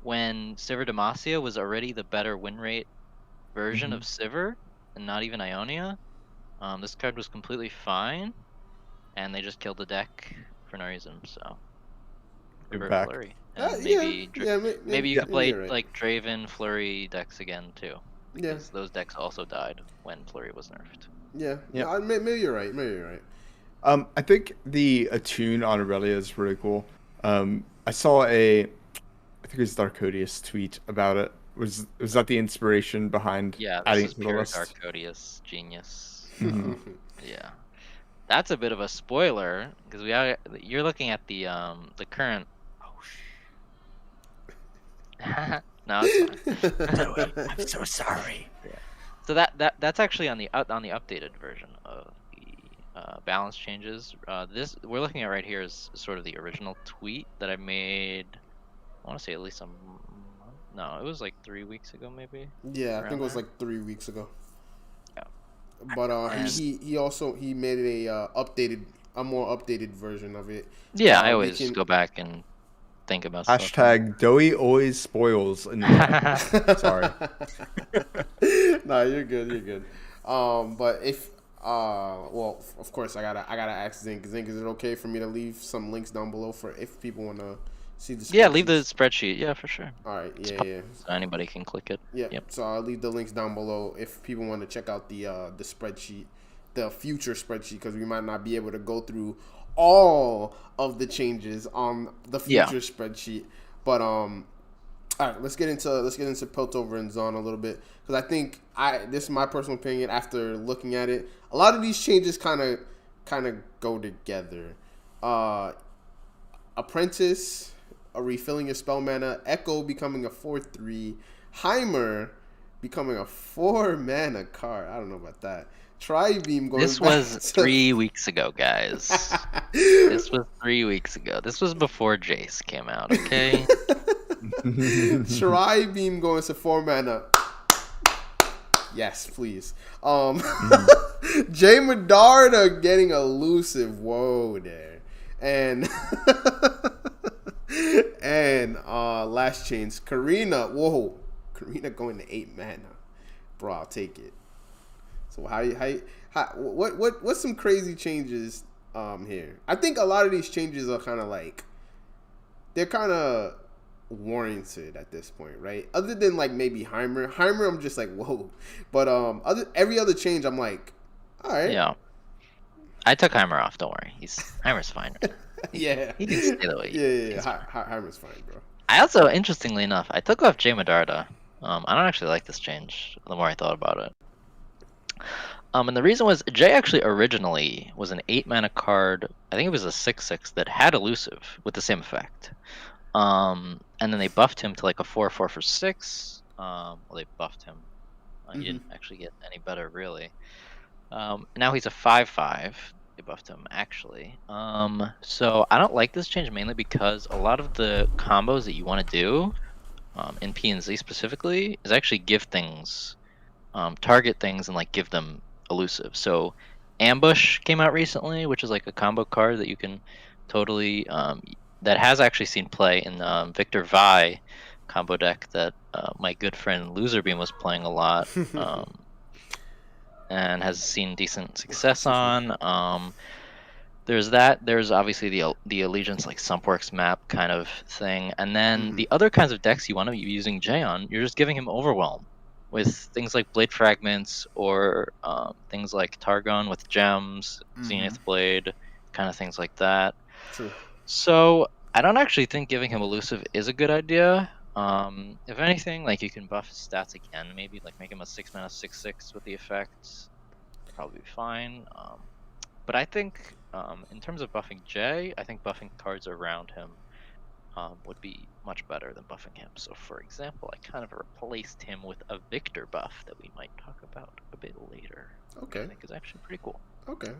when Sivir Demacia was already the better win rate version of Sivir, and not even Ionia. This card was completely fine, and they just killed the deck for no reason. So, revert Impact. Flurry, and Yeah, maybe yeah, maybe you could play you're right. like Draven Flurry decks again too, Yeah, because those decks also died when Flurry was nerfed. yeah. Yeah. No, maybe you're right. Maybe you're right. I think the Attune on Aurelia is really cool. I saw I think it was Darkodius tweet about it. Was that the inspiration behind Yeah, adding this it is to the pure list? Darkodius genius. Mhm. Yeah, that's a bit of a spoiler because you're looking at the current. Oh no, it's fine. I'm so sorry. So that's actually on the updated version of the balance changes. This we're looking at right here is sort of the original tweet that I made. I want to say at least no, it was like 3 weeks ago maybe. Yeah, I Around think it was there. like 3 weeks ago. Yeah. But And- he made a more updated version of it. Yeah, I we always can- go back and think about stuff. Hashtag Doey always spoils. Sorry. Nah, you're good. You're good. But if well, of course, I gotta ask Zinke. Zinke, is it okay for me to leave some links down below for if people wanna see the? Yeah, leave the spreadsheets? spreadsheet. Yeah, for sure. All right. It's Yeah. So anybody can click it. Yeah. Yep. So I'll leave the links down below if people want to check out the spreadsheet, the future spreadsheet, because we might not be able to go through all of the changes on the future spreadsheet. But all right, let's get into Piltover and Zon a little bit, because I think this is my personal opinion after looking at it. A lot of these changes kind of go together. Apprentice, refilling your spell mana, Echo becoming a 4/3, Heimer becoming a 4 mana card. I don't know about that. Tri-beam going This back was to- 3 weeks ago, guys. This was 3 weeks ago. This was before Jace came out, okay? Tri-beam going to 4 mana. Yes, please. Jay Medarda getting elusive. Whoa there. And last change, Karina. Whoa. Karina going to 8 mana. Bro, I'll take it. So what's some crazy changes here? I think a lot of these changes are kind of like, they're kind of warranted at this point, right? Other than like maybe Heimer, I'm just like, whoa. But every other change, I'm like, all right. Yeah. I took Heimer off, don't worry. Heimer's fine. Yeah. He can stay the way he is. Yeah. Heimer's fine, bro. I also, interestingly enough, I took off Jay Medarda. I don't actually like this change the more I thought about it. And the reason was Jay actually originally was an 8 mana card. I think it was a 6/6 that had elusive with the same effect. And then they buffed him to like a 4/4 for 6. Well, they buffed him. He didn't actually get any better, really. Now he's a 5/5. They buffed him, actually. So I don't like this change mainly because a lot of the combos that you want to do, in P&Z specifically, is actually give things, target things and like give them elusive. So Ambush came out recently, which is like a combo card that you can totally that has actually seen play in Victor Vi combo deck that my good friend Loserbeam was playing a lot, and has seen decent success on. There's that. There's obviously the Allegiance like Sumpworks map kind of thing, and then the other kinds of decks you want to be using Jay on, you're just giving him Overwhelm with things like Blade Fragments or things like Targon with gems, Zenith Blade, kind of things like that. True. So I don't actually think giving him Elusive is a good idea. If anything, like you can buff his stats again, maybe like make him a 6-mana 6/6 with the effects, probably be fine. But I think in terms of buffing Jay, I think buffing cards around him would be much better than buffing him. So for example, I kind of replaced him with a Victor buff that we might talk about a bit later. Okay. Which I think is actually pretty cool. Okay.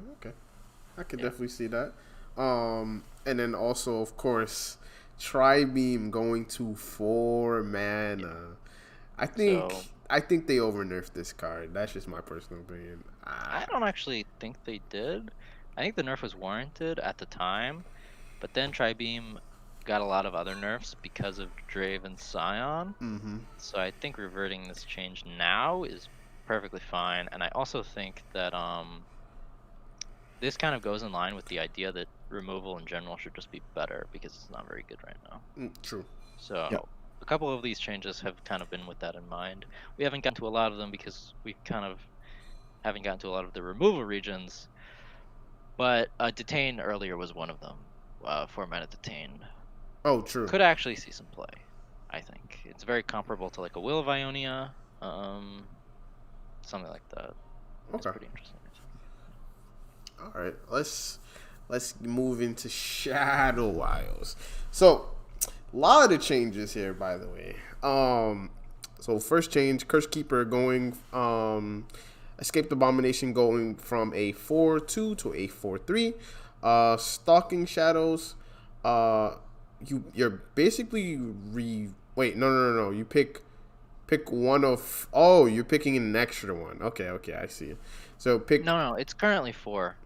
I can definitely see that. And then also, of course, Tri-Beam going to 4 mana. I think they over nerfed this card. That's just my personal opinion. I don't actually think they did. I think the nerf was warranted at the time, but then Tri-Beam got a lot of other nerfs because of Draven Scion. So I think reverting this change now is perfectly fine, and I also think that this kind of goes in line with the idea that removal in general should just be better because it's not very good right now. True. So a couple of these changes have kind of been with that in mind. We haven't gotten to a lot of them because we kind of haven't gotten to a lot of the removal regions, but Detain earlier was one of them. 4 mana Detain. Oh, true. Could actually see some play, I think. It's very comparable to like a Will of Ionia, something like that. It's pretty interesting. All right, let's move into Shadow Isles. So, a lot of the changes here, by the way. So first change, Curse Keeper going, Escaped Abomination going from a 4/2 to a 4/3. Stalking Shadows, you're basically wait, no. You pick one of. Oh, you're picking an extra one. Okay, I see. So pick. No, it's currently 4.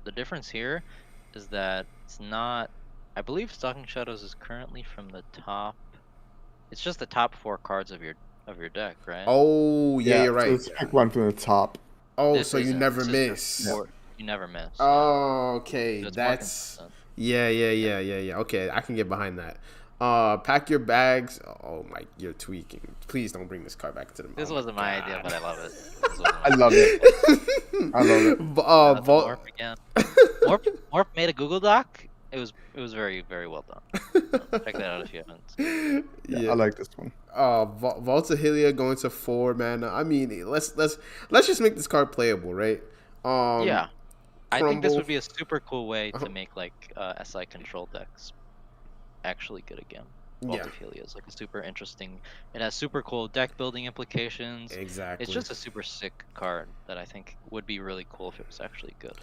The difference here is that it's not. I believe Stalking Shadows is currently from the top. It's just the top 4 cards of your deck, right? Oh yeah, you're right. So let's pick one from the top. Oh, so you never miss. You never miss. Oh, okay. So That's yeah. Okay, I can get behind that. Pack your bags. Oh my, you're tweaking. Please don't bring this card back to the. This wasn't my idea, but I love it. I love it. I love it. Morph again. Morph made a Google Doc. It was very, very well done. Check that out if you haven't. Yeah, I like this one. Vault of Hylia going to 4 mana. I mean, let's just make this card playable, right? Yeah. I think this would be a super cool way to make like SI control decks actually good again. Vault of Hylia is like a super interesting. It has super cool deck building implications. Exactly. It's just a super sick card that I think would be really cool if it was actually good.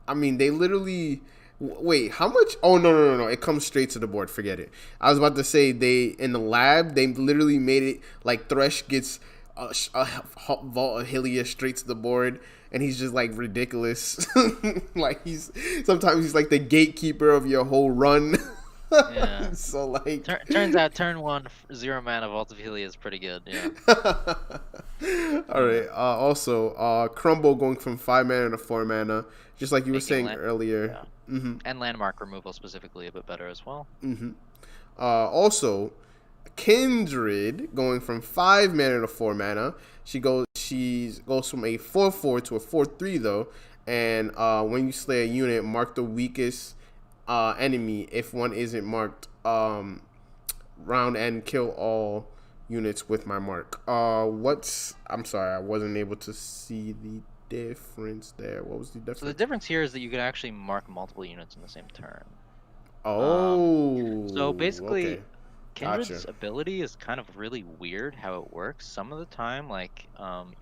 I mean, they literally. Wait, how much? Oh no! It comes straight to the board. Forget it. I was about to say in the lab they literally made it like Thresh gets a Vault of Hylia straight to the board, and he's just like ridiculous. Like sometimes he's like the gatekeeper of your whole run. Yeah. So like turns out turn 1 0 mana Vault of Hylia is pretty good. Yeah. All right. Also, Crumble going from 5 mana to 4 mana, just like you were saying earlier. Yeah. And landmark removal specifically a bit better as well. Also, Kindred going from 5 mana to 4 mana. She goes from a 4/4 to a 4/3 though. And when you slay a unit, mark the weakest enemy. If one isn't marked, round and kill all units with my mark. I'm sorry, I wasn't able to see the difference there. What was the difference? So the difference here is that you could actually mark multiple units in the same turn. Oh. So basically, okay. Kindred's ability is kind of really weird how it works. Some of the time, like,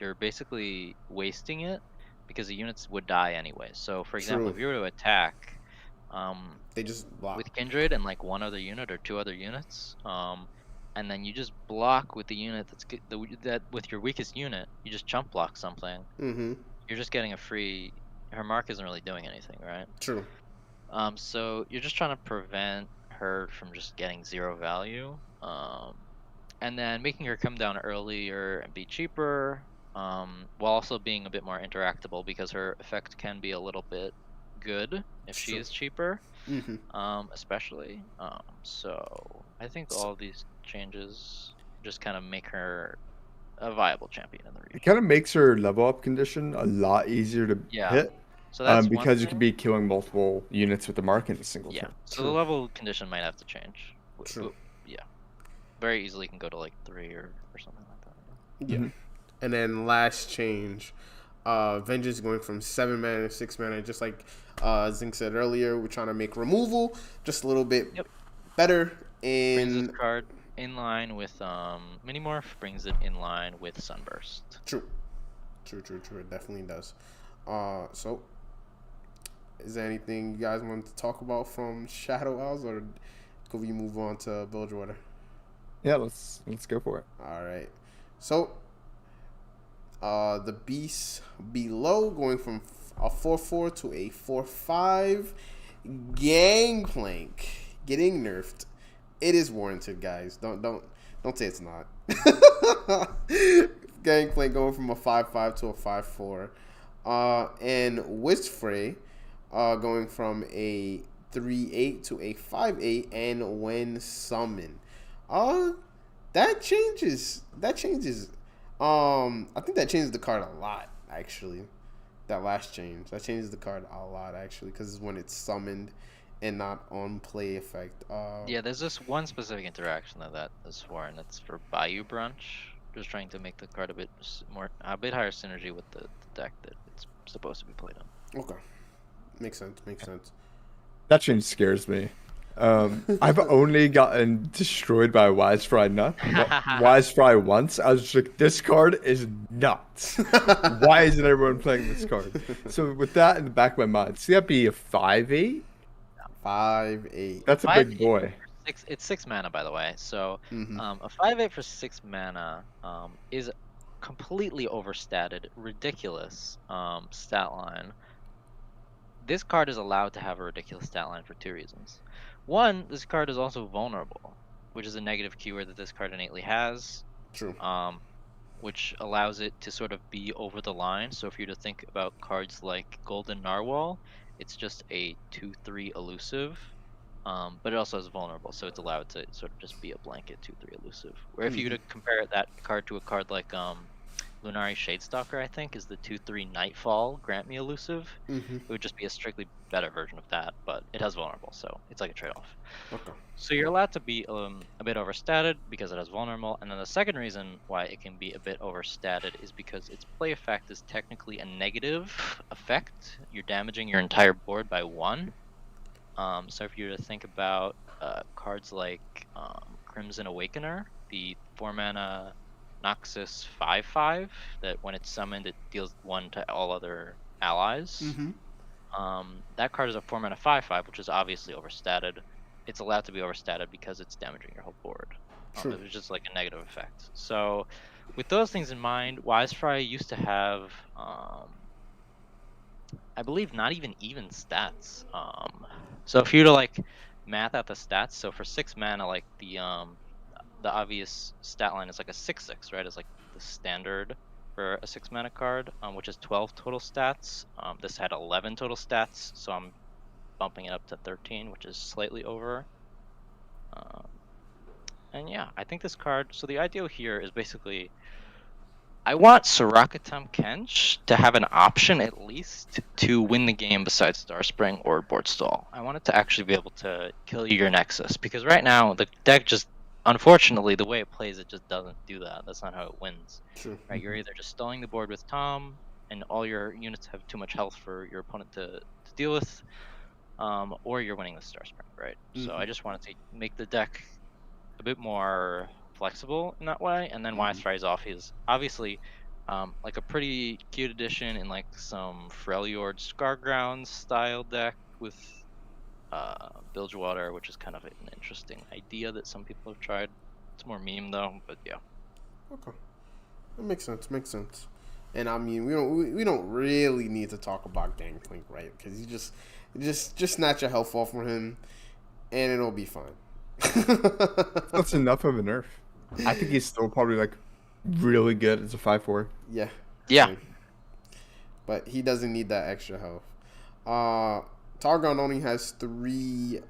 you're basically wasting it because the units would die anyway. So, for example, if you were to attack, they just block with Kindred and like 1 other unit or 2 other units, and then you just block with the unit that with your weakest unit, you just chump block something. You're just getting a free her mark isn't really doing anything, right? True. So you're just trying to prevent her from just getting 0 value, and then making her come down earlier and be cheaper, while also being a bit more interactable because her effect can be a little bit good if she True. is cheaper, Mm-hmm. especially. So I think all these changes just kind of make her a viable champion in the It region. kind of makes her level up condition a lot easier to Yeah. hit. So that's one Because you thing. can be killing multiple units with the mark in a single Yeah. turn. So the True. level condition might have to change. True. Yeah. Very easily can go to like 3 or something like that. Yeah. Mhm. And then last change, Vengeance going from 7 mana to 6 mana, just like Zinke said earlier. We're trying to make removal just a little bit Yep. better. Brings In this card in line with Minimorph, brings it in line with Sunburst. True. It definitely does. So is there anything you guys want to talk about from Shadow Owls, or could we move on to Bilgewater? Yeah, let's go for it. All right. So the beast below going from a 4/4 to a 4/5. Gangplank getting nerfed. It is warranted, guys. Don't say it's not. Gangplank going from a 5/5 to a 5/4. And Wistfray going from a 3/8 to a 5/8, and when summoned. That changes. I think that changes the card a lot, actually. That last change. That changes the card a lot, actually, because it's when it's summoned and not on play effect. Yeah, there's this one specific interaction that is for, and it's for Bayou Brunch. Just trying to make the card a bit higher synergy with the deck that it's supposed to be played on. Okay. Makes sense. That change scares me. I've only gotten destroyed by Wisefry Wisefry once. I was just like, this card is nuts. Why isn't everyone playing this card? So with that in the back of my mind, see that be a 5/8? 5/8. That's a big boy. It's 6 mana, by the way. So Mm-hmm. a 5/8 for 6 mana is completely overstated, ridiculous stat line. This card is allowed to have a ridiculous stat line for 2 reasons. One, this card is also vulnerable, which is a negative keyword that this card innately has. True. Which allows it to sort of be over the line. So if you're to think about cards like Golden Narwhal, it's just a 2/3 elusive, but it also has vulnerable, so it's allowed to sort of just be a blanket 2/3 elusive. Where if you were to compare that card to a card like Lunari Shadestalker, I think, is the 2/3 Nightfall Grant Me elusive. Mm-hmm. It would just be a strictly better version of that, but it has vulnerable, so it's like a trade-off. Okay. So you're allowed to be a bit overstated because it has vulnerable, and then the second reason why it can be a bit overstated is because its play effect is technically a negative effect. You're damaging your entire board by 1. So if you were to think about cards like Crimson Awakener, the 4 mana Noxus 5/5, that when it's summoned it deals 1 to all other allies. Mm-hmm. That card is a 4 mana 5/5, which is obviously overstated. It's allowed to be overstated because it's damaging your whole board. True. It was just like a negative effect. So with those things in mind, Wisefry used to have I believe not even stats. So if you were to like math out the stats, so for 6 mana, like the obvious stat line is like a 6/6, right? It's like the standard for a 6 mana card, which is 12 total stats. This had 11 total stats, so I'm bumping it up to 13, which is slightly over. And yeah, I think this card. So the idea here is basically, I want Sorakatam Kench to have an option at least to win the game besides Starspring or Board Stall. I want it to actually be able to kill your Nexus, because right now the deck just, unfortunately, the way it plays, it just doesn't do that. That's not how it wins. True. Right? You're either just stalling the board with Tom, and all your units have too much health for your opponent to deal with, or you're winning the Starspring, right? So I just wanted to make the deck a bit more flexible in that way, and then Wisefry is off. He's obviously like a pretty cute addition in like some Freljord Scargrounds style deck with Bilgewater, which is kind of an interesting idea that some people have tried. It's more meme though, but yeah. Okay. That makes sense. And I mean, we don't really need to talk about Gangplank, right? Because you just snatch your health off from him, and it'll be fine. That's enough of a nerf. I think he's still probably like really good as a 5/4. Yeah. Yeah. Same. But he doesn't need that extra health. Targon only has 3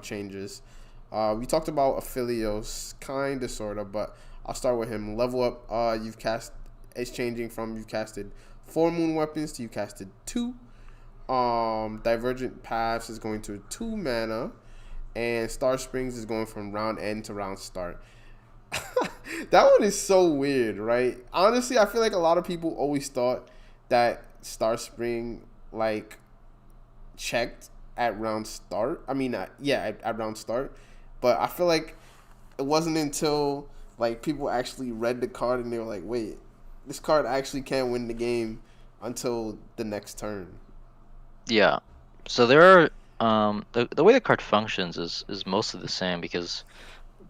changes. We talked about Aphelios, kind of, sort of, but I'll start with him. Level up, it's changing from you've casted 4 moon weapons to you casted 2. Divergent Paths is going to 2 mana, and Star Springs is going from round end to round start. That one is so weird, right? Honestly, I feel like a lot of people always thought that Star Spring like checked at round start. I mean, at round start, but I feel like it wasn't until like people actually read the card and they were like, "Wait, this card actually can't win the game until the next turn." Yeah. So there are the way the card functions is mostly the same because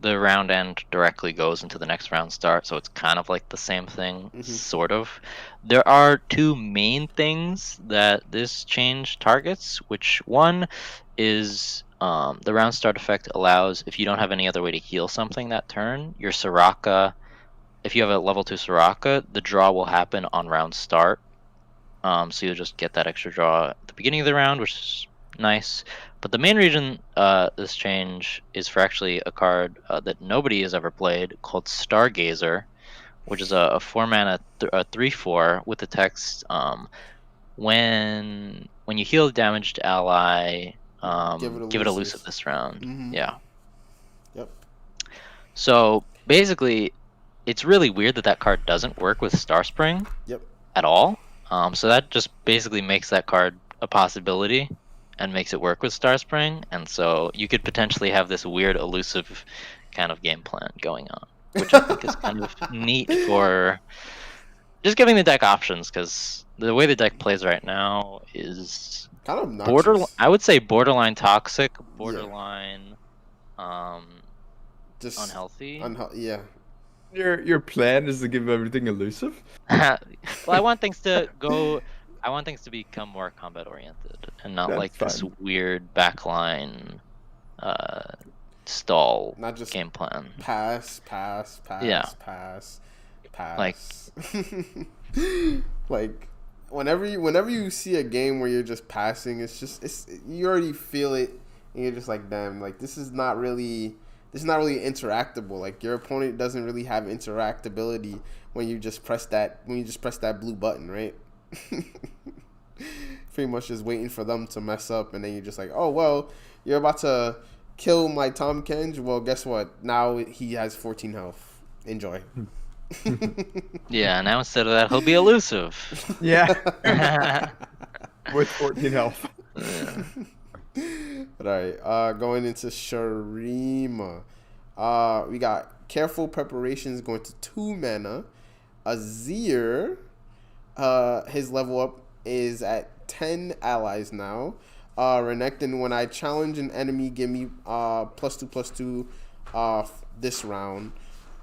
the round end directly goes into the next round start, so it's kind of like the same thing, sort of. There are 2 main things that this change targets, which one is the round start effect allows, if you don't have any other way to heal something that turn, your Soraka, if you have a level 2 Soraka, the draw will happen on round start. So you'll just get that extra draw at the beginning of the round, which is nice. But the main reason this change is for actually a card that nobody has ever played called Stargazer, which is a 4 mana 3/4 with the text when you heal a damaged ally, give it elusive this round. Yeah. Yep. So basically, it's really weird that card doesn't work with Star Spring. Yep. At all. So that just basically makes that card a possibility and makes it work with Star Spring, and so you could potentially have this weird elusive kind of game plan going on, which I think is kind of neat for just giving the deck options, because the way the deck plays right now is kind of obnoxious. I would say borderline toxic, borderline just unhealthy. Yeah. Your plan is to give everything elusive? Well, I want things to become more combat oriented and not That's like fine. this weird backline stall Not just game plan. Pass. Yeah. Pass. Like whenever you see a game where you're just passing, it's you already feel it and you're just like, damn, like this is not really interactable. Like your opponent doesn't really have interactability when you just press that blue button, right? Pretty much just waiting for them to mess up, and then you're just like, oh well, you're about to kill my Tom Kench. Well, guess what? Now he has 14 health. Enjoy. Yeah, now instead of that, he'll be elusive. Yeah. With 14 health. Yeah. All right, going into Shurima. We got Careful Preparations going to 2 mana. Azir, his level up is at 10 allies now. Renekton, when I challenge an enemy, give me +2/+2 this round.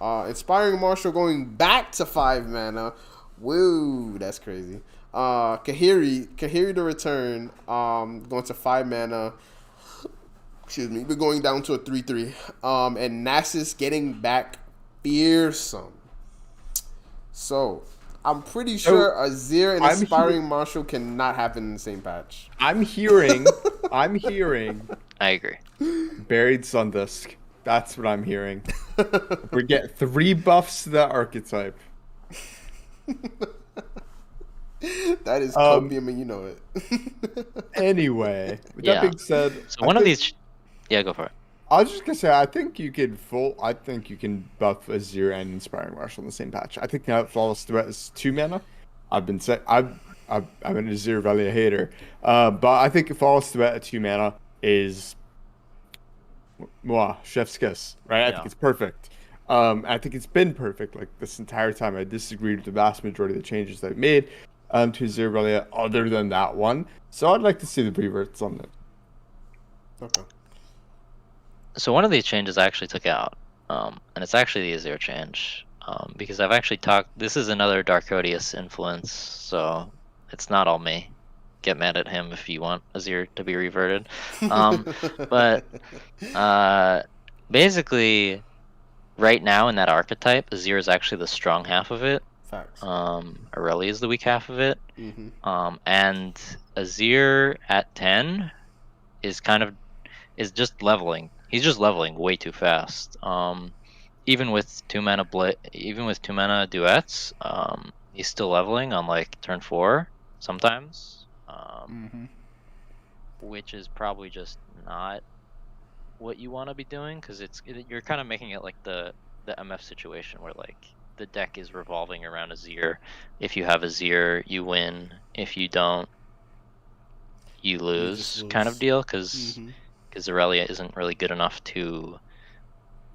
Inspiring Marshal going back to 5 mana. Woo, that's crazy. Kahiri to return, going to 5 mana. Excuse me, we're going down to a 3/3. And Nasus getting back fearsome. So I'm pretty sure Azir and Inspiring Marshal cannot happen in the same patch. I'm hearing I agree. Buried Sundusk. That's what I'm hearing. We get 3 buffs to that archetype. That is copium, and you know it. Anyway, with that being said, so one of these, go for it. I was just gonna say, I think you can buff Azir and Inspiring Marshal in the same patch. I think now Flawless Threat is 2 mana. I'm an Azir Valley hater, but I think Flawless Threat at 2 mana is chef's kiss, right? I think it's perfect. I think it's been perfect like this entire time. I disagreed with the vast majority of the changes they've made to Azir Valley other than that one. So I'd like to see the reverts on it. Okay. So one of these changes I actually took out, and it's actually the Azir change. because I've actually talked. This is another Darkodius influence, so it's not all me. Get mad at him if you want Azir to be reverted. But basically, right now in that archetype, Azir is actually the strong half of it. Facts. Aurelia is the weak half of it. Mm-hmm. And Azir at 10 is just leveling. He's just leveling way too fast. Even with two mana duets, he's still leveling on like turn 4 sometimes. Which is probably just not what you want to be doing, because you're kind of making it like the MF situation where like the deck is revolving around Azir. If you have Azir, you win. If you don't, you lose, kind of deal, because Aurelia isn't really good enough to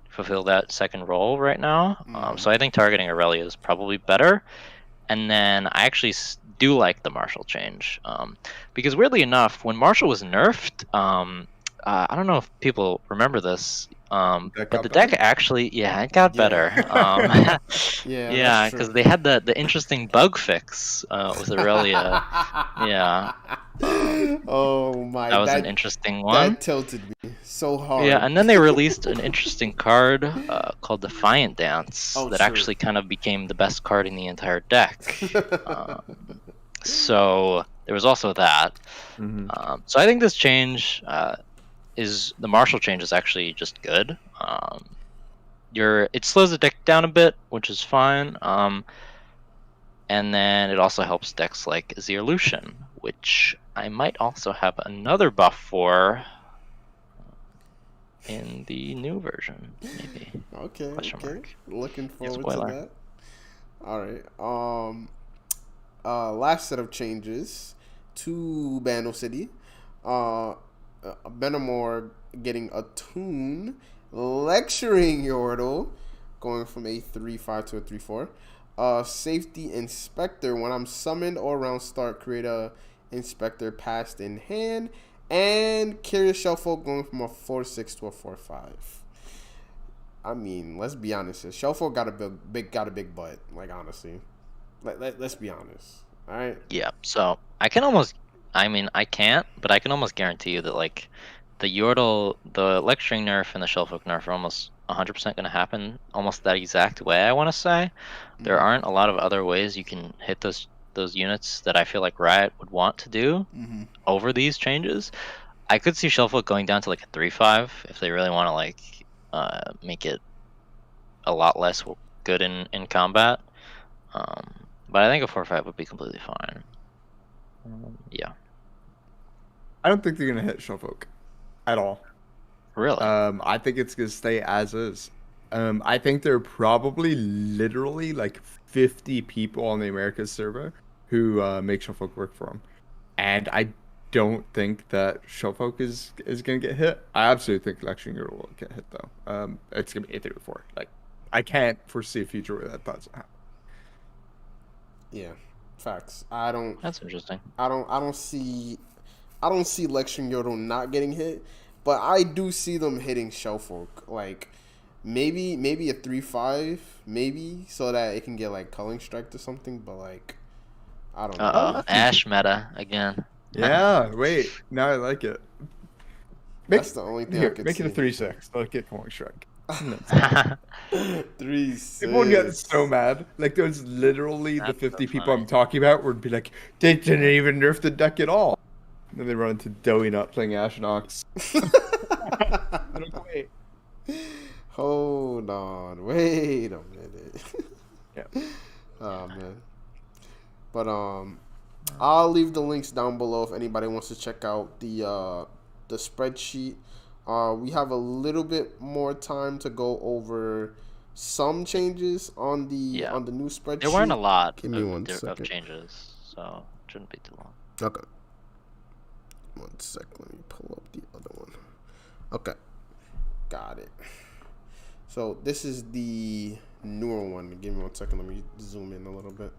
fulfill that second role right now. So I think targeting Aurelia is probably better. And then I actually do like the Marshall change, because weirdly enough, when Marshall was nerfed, I don't know if people remember this, but the deck actually, it got better. Yeah, because they had the interesting bug fix with Aurelia. Yeah. Oh my! That was an interesting one. That tilted me so hard. Yeah, and then they released an interesting card called Defiant Dance that actually kind of became the best card in the entire deck. So there was also that. So I think this change the Marshall change is actually just good. It slows the deck down a bit, which is fine. And then it also helps decks like Azir Lucian, which I might also have another buff for in the new version, maybe. Okay. Looking forward to that. All right. Last set of changes to Bando City. Benamor getting a tune, lecturing Yordle, going from a 3/5 to a 3/4. Safety Inspector. When I'm summoned or round start, create a Inspector passed in hand. And Curious Shellfolk going from a 4/6 to a 4/5. I mean, let's be honest here. Shellfolk got a big butt. Like, honestly, let's be honest. All right. Yeah. So I can't, but I can almost guarantee you that like the lecturing nerf and the Shellfolk nerf are almost 100% going to happen almost that exact way. I want to say there aren't a lot of other ways you can hit those units that I feel like Riot would want to do over these changes. I could see Shellfolk going down to like a 3/5 if they really want to like make it a lot less good in combat. But I think a 4/5 would be completely fine. Yeah. I don't think they're gonna hit Shellfolk at all. Really? I think it's gonna stay as is. I think there are probably literally like 50 people on the Americas server who make Shellfolk work for them, and I don't think that Shellfolk is gonna get hit. I absolutely think Lecturing Yordle will get hit though. It's gonna be a 3/4. Like, I can't foresee a future where that doesn't happen. Yeah, facts. I don't. That's interesting. I don't see Lecturing Yordle not getting hit, but I do see them hitting Shellfolk. Like, maybe a 3/5, maybe, so that it can get like Culling Strike or something. But like, I don't know. Ash meta again. Yeah, wait. Now I like it. That's the only thing I could make see. Make it a 3/6. Let it get Culling Strike. 3/6. People would get so mad. Like, there's literally the 50 people I'm talking about would be like, they didn't even nerf the deck at all. And then they run into Doughy Nut playing Ashnocks. Wait. Hold on. Wait a minute. Yeah. Oh, man. But, I'll leave the links down below if anybody wants to check out the spreadsheet. We have a little bit more time to go over some changes on the new spreadsheet. There weren't a lot of changes, so it shouldn't be too long. Okay. 1 sec. Let me pull up the other one. Okay. Got it. So this is the newer one. Give me 1 second. Let me zoom in a little bit.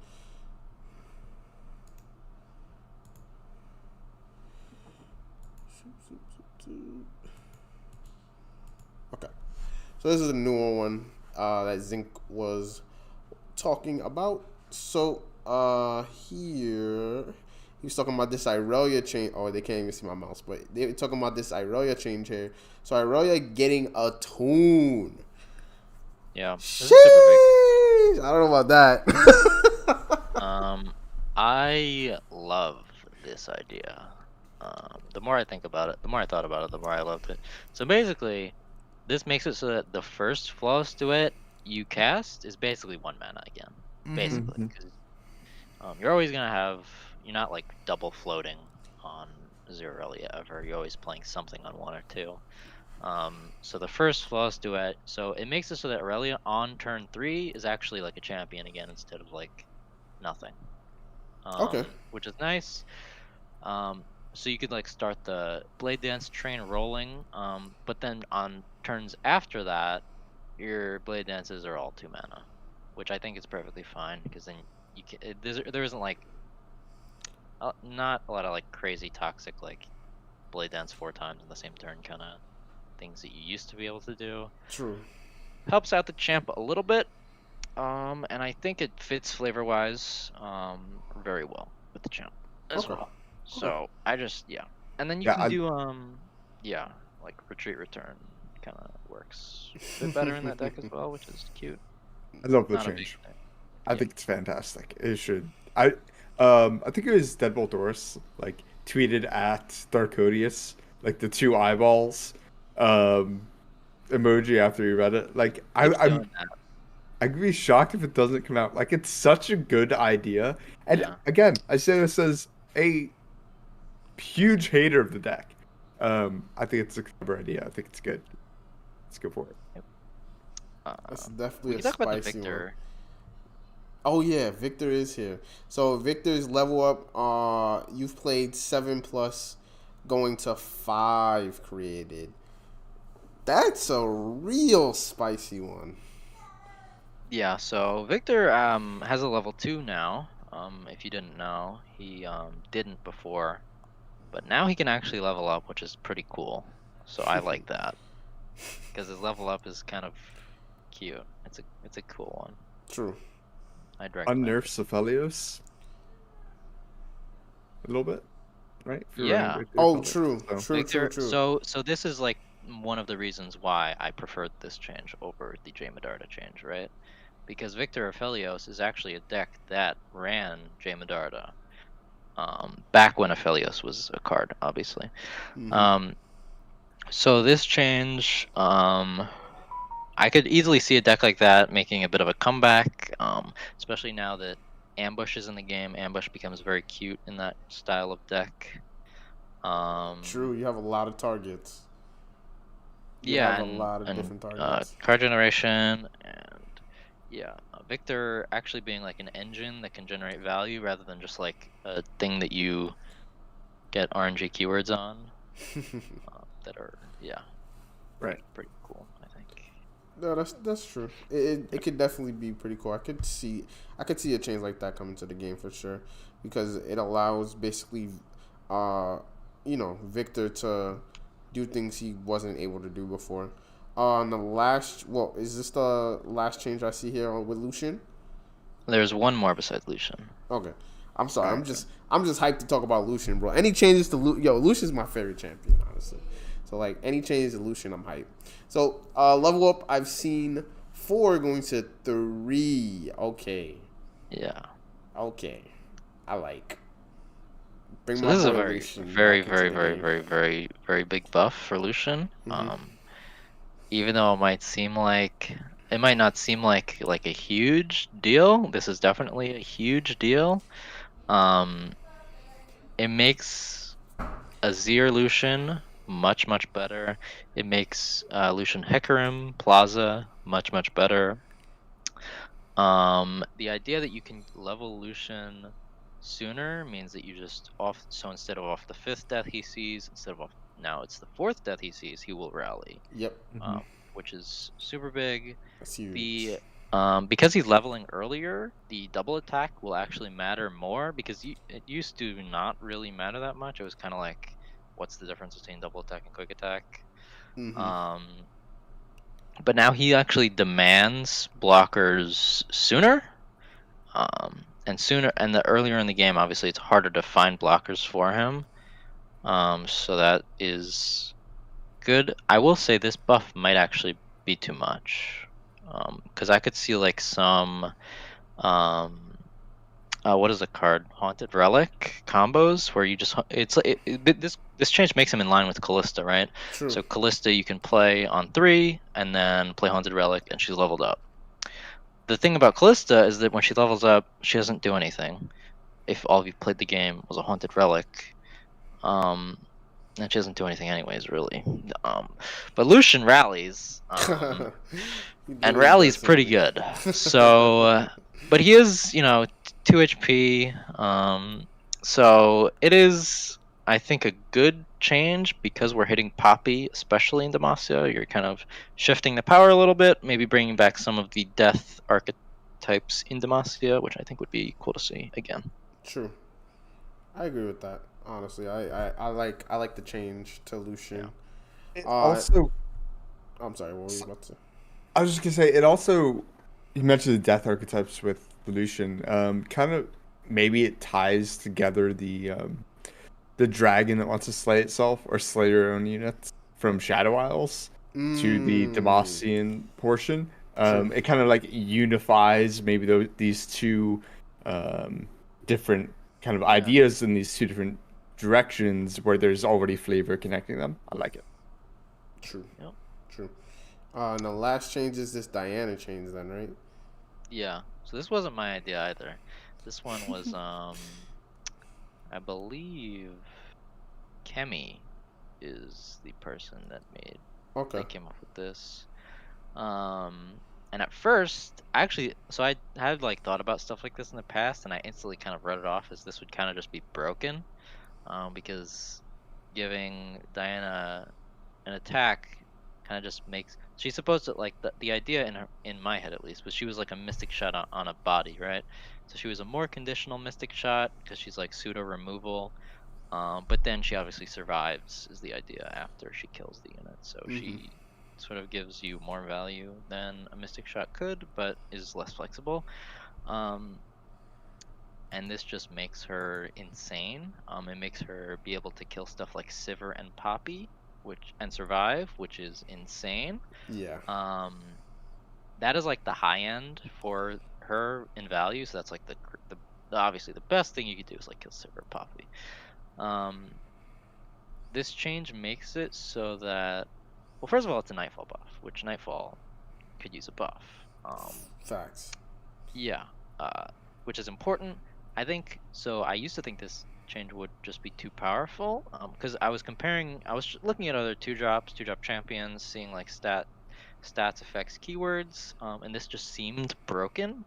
Okay. So this is the newer one that Zinke was talking about? So, here he was talking about this Irelia change. Oh, they can't even see my mouse, but they were talking about this Irelia change here. So Irelia getting a tune. Yeah, this Sheesh, is super big. I don't know about that. I love this idea. The more I think about it, the more I thought about it, the more I loved it. So basically, this makes it so that the first Flawless Duet you cast is basically 1 mana again. Basically, Mhm. because you're always gonna have, you're not like double floating on Zerelia ever. You're always playing something on 1 or 2. So the first Flawless Duet, so it makes it so that Aurelia on turn 3 is actually like a champion again instead of like nothing. Okay. Which is nice. So you could like start the Blade Dance train rolling, but then on turns after that, your Blade Dances are all 2 mana, which I think is perfectly fine because then you can, there isn't like not a lot of like crazy toxic like Blade Dance 4 times in the same turn kind of things that you used to be able to do. True. Helps out the champ a little bit, and I think it fits flavor wise very well with the champ as Okay. well. So I just and then you Yeah, can do like retreat return kind of works a bit better in that deck as well, which is cute. I love the Not a big change. thing. I Yeah. think it's fantastic. It should. I think it was Deadbolt Doris like tweeted at Darkodius like the 2 eyeballs emoji after he read it. Like Keeps doing that. I'd be shocked if it doesn't come out. Like it's such a good idea. And Yeah. again, I say this as a huge hater of the deck. I think it's a clever idea. I think it's good. Let's go for it. That's We definitely a can talk about the spicy one. Victor. Oh yeah, Victor is here. So Victor's level up. You've played 7+, going to 5 created. That's a real spicy one. Yeah, so Victor has a level 2 now. If you didn't know, he didn't before, but now he can actually level up, which is pretty cool. So I like that because his level up is kind of cute. It's a cool one. True. I'd recommend. Unnerf Cephalios. A little bit, right? If you're Yeah. running Victor Oh, Cephalios, so- Victor, so this is like one of the reasons why I preferred this change over the J Medarda change, right? Because Victor Aphelios is actually a deck that ran J Medarda. Back when Aphelios was a card, obviously. Mhm. So this change, I could easily see a deck like that making a bit of a comeback, especially now that Ambush is in the game. Ambush becomes very cute in that style of deck. True. You have a lot of targets. You Yeah, have a lot of different targets. card generation, and Victor actually being like an engine that can generate value rather than just like a thing that you get RNG keywords on. That are right. pretty cool, I think. No, that's true. It could definitely be pretty cool. I could see a change like that coming to the game for sure, because it allows basically, Victor to do things he wasn't able to do before. On the last, is this the last change I see here with Lucian? There's one more besides Lucian. Okay, I'm sorry. Okay. I'm just hyped to talk about Lucian, bro. Any changes to Lucian's my favorite champion, honestly. So like any changes to Lucian, I'm hyped. So level up, I've seen 4 going to 3. Okay. Yeah. Okay. I like. Bring So my this is a boy very, Lucian very, back into very, the very, game. very, very, very big buff for Lucian. Mhm. Even though it might not seem like a huge deal. This is definitely a huge deal. It makes Azir Lucian much, much better. It makes Lucian Hecarim Plaza much, much better. The idea that you can level Lucian sooner means that you just instead of off the 5th death he sees, now it's the 4th death he sees, he will rally. Yep. Which is super big. That's huge. Because he's leveling earlier, the double attack will actually matter more because it used to not really matter that much. It was kind of like, what's the difference between double attack and quick attack? But now he actually demands blockers sooner. And the earlier in the game, obviously, it's harder to find blockers for him. So that is good. I will say this buff might actually be too much, because I could see like some, what is the card? Haunted Relic combos where you just this change makes him in line with Callista, right? True. So Callista you can play on 3 and then play Haunted Relic, and she's leveled up. The thing about Callista is that when she levels up, she doesn't do anything. If all of you played the game was a Haunted Relic, and she doesn't do anything anyways, really. But Lucian rallies, and rallies pretty good. So, but he is, 2 HP. So it is, I think, a good change because we're hitting Poppy, especially in Demacia. You're kind of shifting the power a little bit, maybe bringing back some of the death archetypes in Demacia, which I think would be cool to see again. True. I agree with that. Honestly, I like the change to Lucian. Yeah. Also, I'm sorry. What were you about to say? I was just gonna say it also. You mentioned the death archetypes with Lucian. Kind of maybe it ties together the dragon that wants to slay itself or slay your own units from Shadow Isles to the Demacian portion. It kind of like unifies maybe these two different kind of ideas in these two different directions where there's already flavor connecting them. I like it. True. Yep. True. And the last change is this Diana change then, right? Yeah. So this wasn't my idea either. This one was, I believe, Kemi is the person that came up with this. And at first, actually, so I had like thought about stuff like this in the past, and I instantly kind of wrote it off as this would kind of just be broken, because giving Diana an attack kind of just makes she's supposed to like the idea in my head at least was she was like a mystic shot on a body, right? So she was a more conditional mystic shot because she's like pseudo removal, but then she obviously survives is the idea after she kills the unit, so she sort of gives you more value than a mystic shot could, but is less flexible. And this just makes her insane. It makes her be able to kill stuff like Sivir and Poppy, and survive, which is insane. Yeah. That is like the high end for her in value. So that's like the obviously the best thing you could do is like kill Sivir or Poppy. This change makes it so that, well, first of all, it's a Nightfall buff, which Nightfall could use a buff. Facts. Yeah, which is important. I think so. I used to think this change would just be too powerful, because I was looking at other 2-drop champions, seeing like stats, effects, keywords, and this just seemed broken.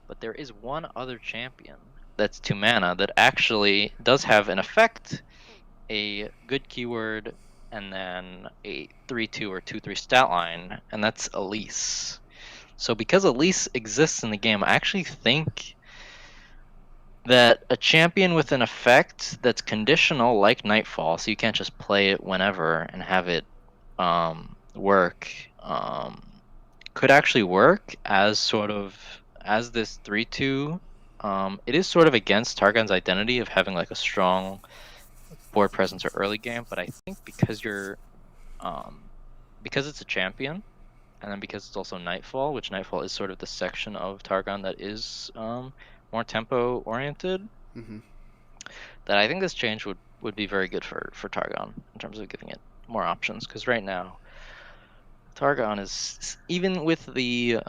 But there is one other champion that's 2 mana that actually does have an effect, a good keyword, and then a 3/2 or 2/3 stat line, and that's Elise. So because Elise exists in the game, I actually think that a champion with an effect that's conditional like Nightfall, so you can't just play it whenever and have it work, could actually work as this 3/2. It is sort of against Targon's identity of having like a strong board presence or early game, but I think because it's a champion, and then because it's also Nightfall, which Nightfall is sort of the section of Targon that is more tempo oriented, that I think this change would be very good for Targon in terms of giving it more options, because right now Targon is, even with the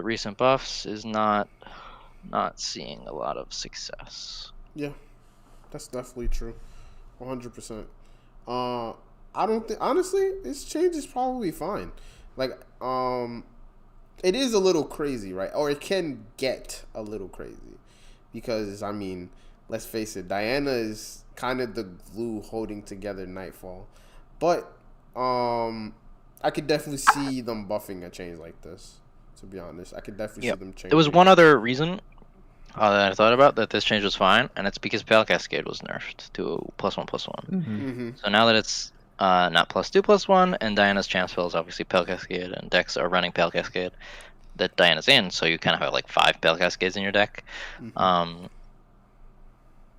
recent buffs, is not seeing a lot of success. Yeah, that's definitely true. 100%. I don't think, honestly, this change is probably fine. Like, it is a little crazy, right? Or it can get a little crazy. Because, I mean, let's face it, Diana is kind of the glue holding together Nightfall. But, I could definitely see them buffing a change like this, to be honest. I could definitely see them changing. There was one other reason that I thought about that this change was fine, and it's because Pale Cascade was nerfed to +1/+1. So now that it's not +2/+1, and Diana's chance spell is obviously Pale Cascade, and decks are running Pale Cascade, that Diana's in, so you kind of have like 5 Pale Cascades in your deck.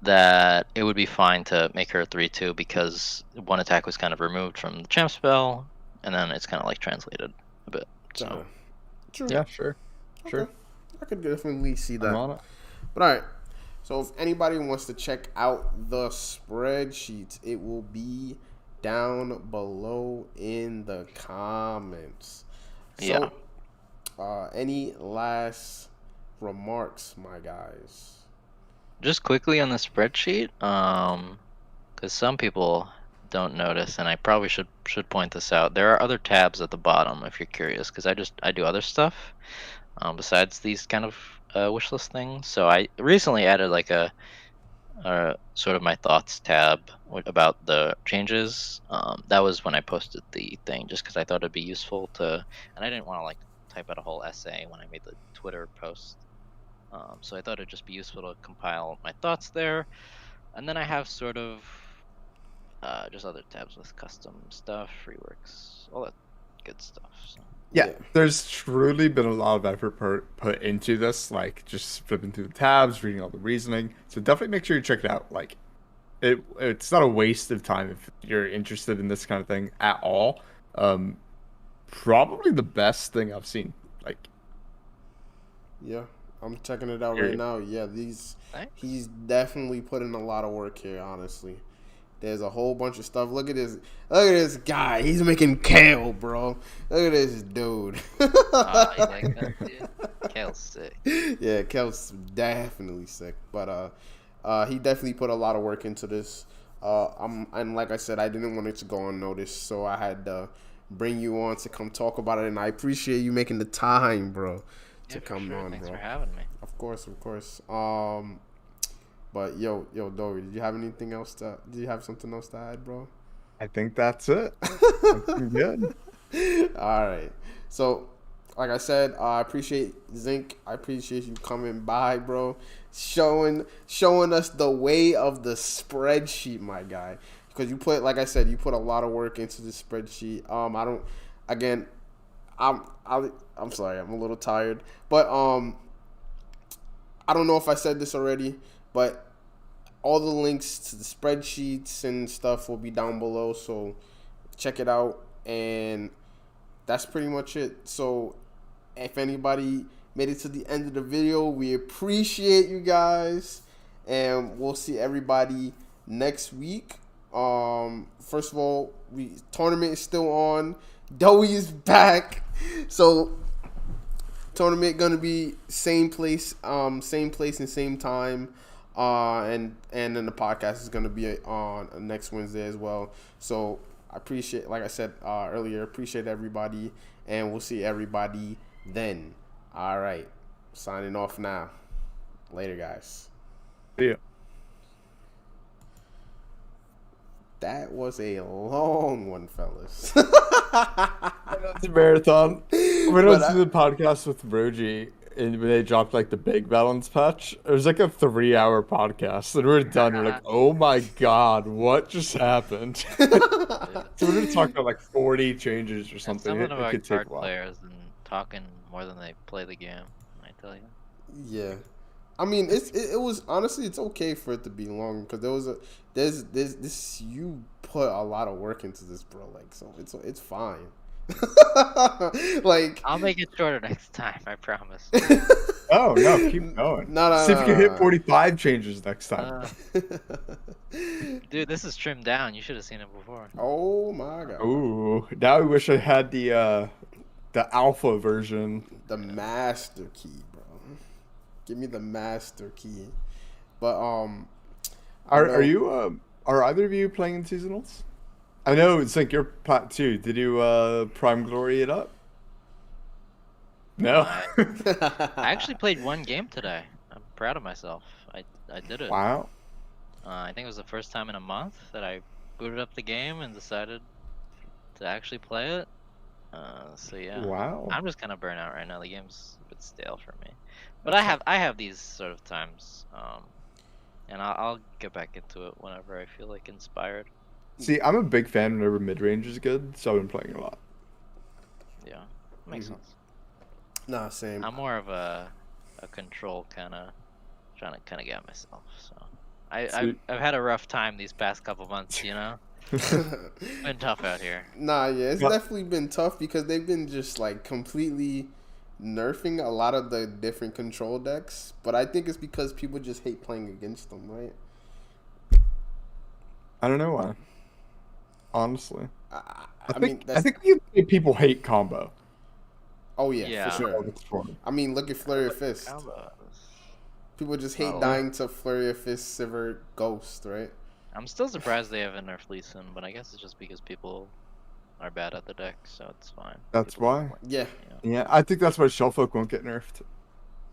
That it would be fine to make her a 3/2 because one attack was kind of removed from the champ spell, and then it's kind of like translated a bit. So, True. Yeah, sure. Sure. I could definitely see that. I'm on it. But all right. So if anybody wants to check out the spreadsheet, it will be down below in the comments. So, any last remarks, my guys? just quickly on the spreadsheet, because some people don't notice, and I probably should point this out. There are other tabs at the bottom if you're curious, because I do other stuff besides these kind of wish list things. So I recently added like a sort of my thoughts tab about the changes. That was when I posted the thing, just because I thought it'd be useful to, and I didn't want to like type out a whole essay when I made the Twitter post. So I thought it'd just be useful to compile my thoughts there. And then I have sort of just other tabs with custom stuff, reworks, all that good stuff. So. Yeah, there's truly been a lot of effort put into this, like just flipping through the tabs, reading all the reasoning. So definitely make sure you check it out. Like, it's not a waste of time if you're interested in this kind of thing at all. Probably the best thing I've seen. Like, yeah, I'm checking it out right now. Yeah, he's definitely put in a lot of work here. Honestly. There's a whole bunch of stuff. Look at this guy. He's making kale, bro. Look at this dude. You like that, dude? Kale's sick. Yeah, Kale's definitely sick. But he definitely put a lot of work into this. And like I said, I didn't want it to go unnoticed, so I had to bring you on to come talk about it. And I appreciate you making the time, bro, to come on, Thanks bro. for having me. Of course. But yo, Dory, did you have anything else do you have something else to add, bro? I think that's it. Good. All right. So, like I said, I appreciate Zinke. I appreciate you coming by, bro. Showing us the way of the spreadsheet, my guy. Because you put, like I said, you put a lot of work into the spreadsheet. I'm sorry, I'm a little tired, but I don't know if I said this already, but all the links to the spreadsheets and stuff will be down below, so check it out. And that's pretty much it. So if anybody made it to the end of the video, we appreciate you guys, and we'll see everybody next week. First of all, tournament is still on. Dowie is back, so tournament gonna be same place and same time. And then the podcast is gonna be on next Wednesday as well. So I appreciate, like I said earlier, appreciate everybody, and we'll see everybody then. All right, signing off now. Later, guys. See ya. That was a long one, fellas. That's a marathon. When I was doing the podcast with Roji, and when they dropped like the big balance patch, it was like a 3-hour podcast, and we were done. We're like, oh my god, what just happened? So we're gonna talk about like 40 changes or something. Some of them it are could take card a while. players and talking more than they play the game. I tell you. Yeah, I mean, it was honestly, it's okay for it to be long, because there's you put a lot of work into this, bro. Like, so it's fine. Like, I'll make it shorter next time. I promise. Oh no, keep going. No, See if you can hit 45 changes next time. Dude, this is trimmed down. You should have seen it before. Oh my god. Ooh, now I wish I had the alpha version. The master key, bro. Give me the master key. But are either of you playing in seasonals? I know it's like you're plat too. Did you Prime Glory it up? No. I actually played one game today. I'm proud of myself. I did it. Wow. I think it was the first time in a month that I booted up the game and decided to actually play it. So yeah. Wow. I'm just kind of burnt out right now. The game's a bit stale for me. But I have these sort of times, and I'll get back into it whenever I feel like inspired. See, I'm a big fan whenever mid range is good, so I've been playing a lot. Yeah, makes sense. Nah, same. I'm more of a control kind of trying to get myself. So I've had a rough time these past couple months. You know, been tough out here. Nah, yeah, it's Well, definitely been tough because they've been just like completely nerfing a lot of the different control decks. But I think it's because people just hate playing against them, right? I don't know why. Honestly, I, I I mean, think that's people hate combo. oh yeah, Yeah. for sure. It's fun. I mean, look at Flurry of But Fist. combos. People just Oh, hate dying to Flurry of Fist, Sivert, Ghost, right? I'm still surprised they haven't nerfed Lucian, but I guess it's just because people are bad at the deck, so it's fine. That's People why. play, Yeah. you know. Yeah, I think that's why Shellfolk won't get nerfed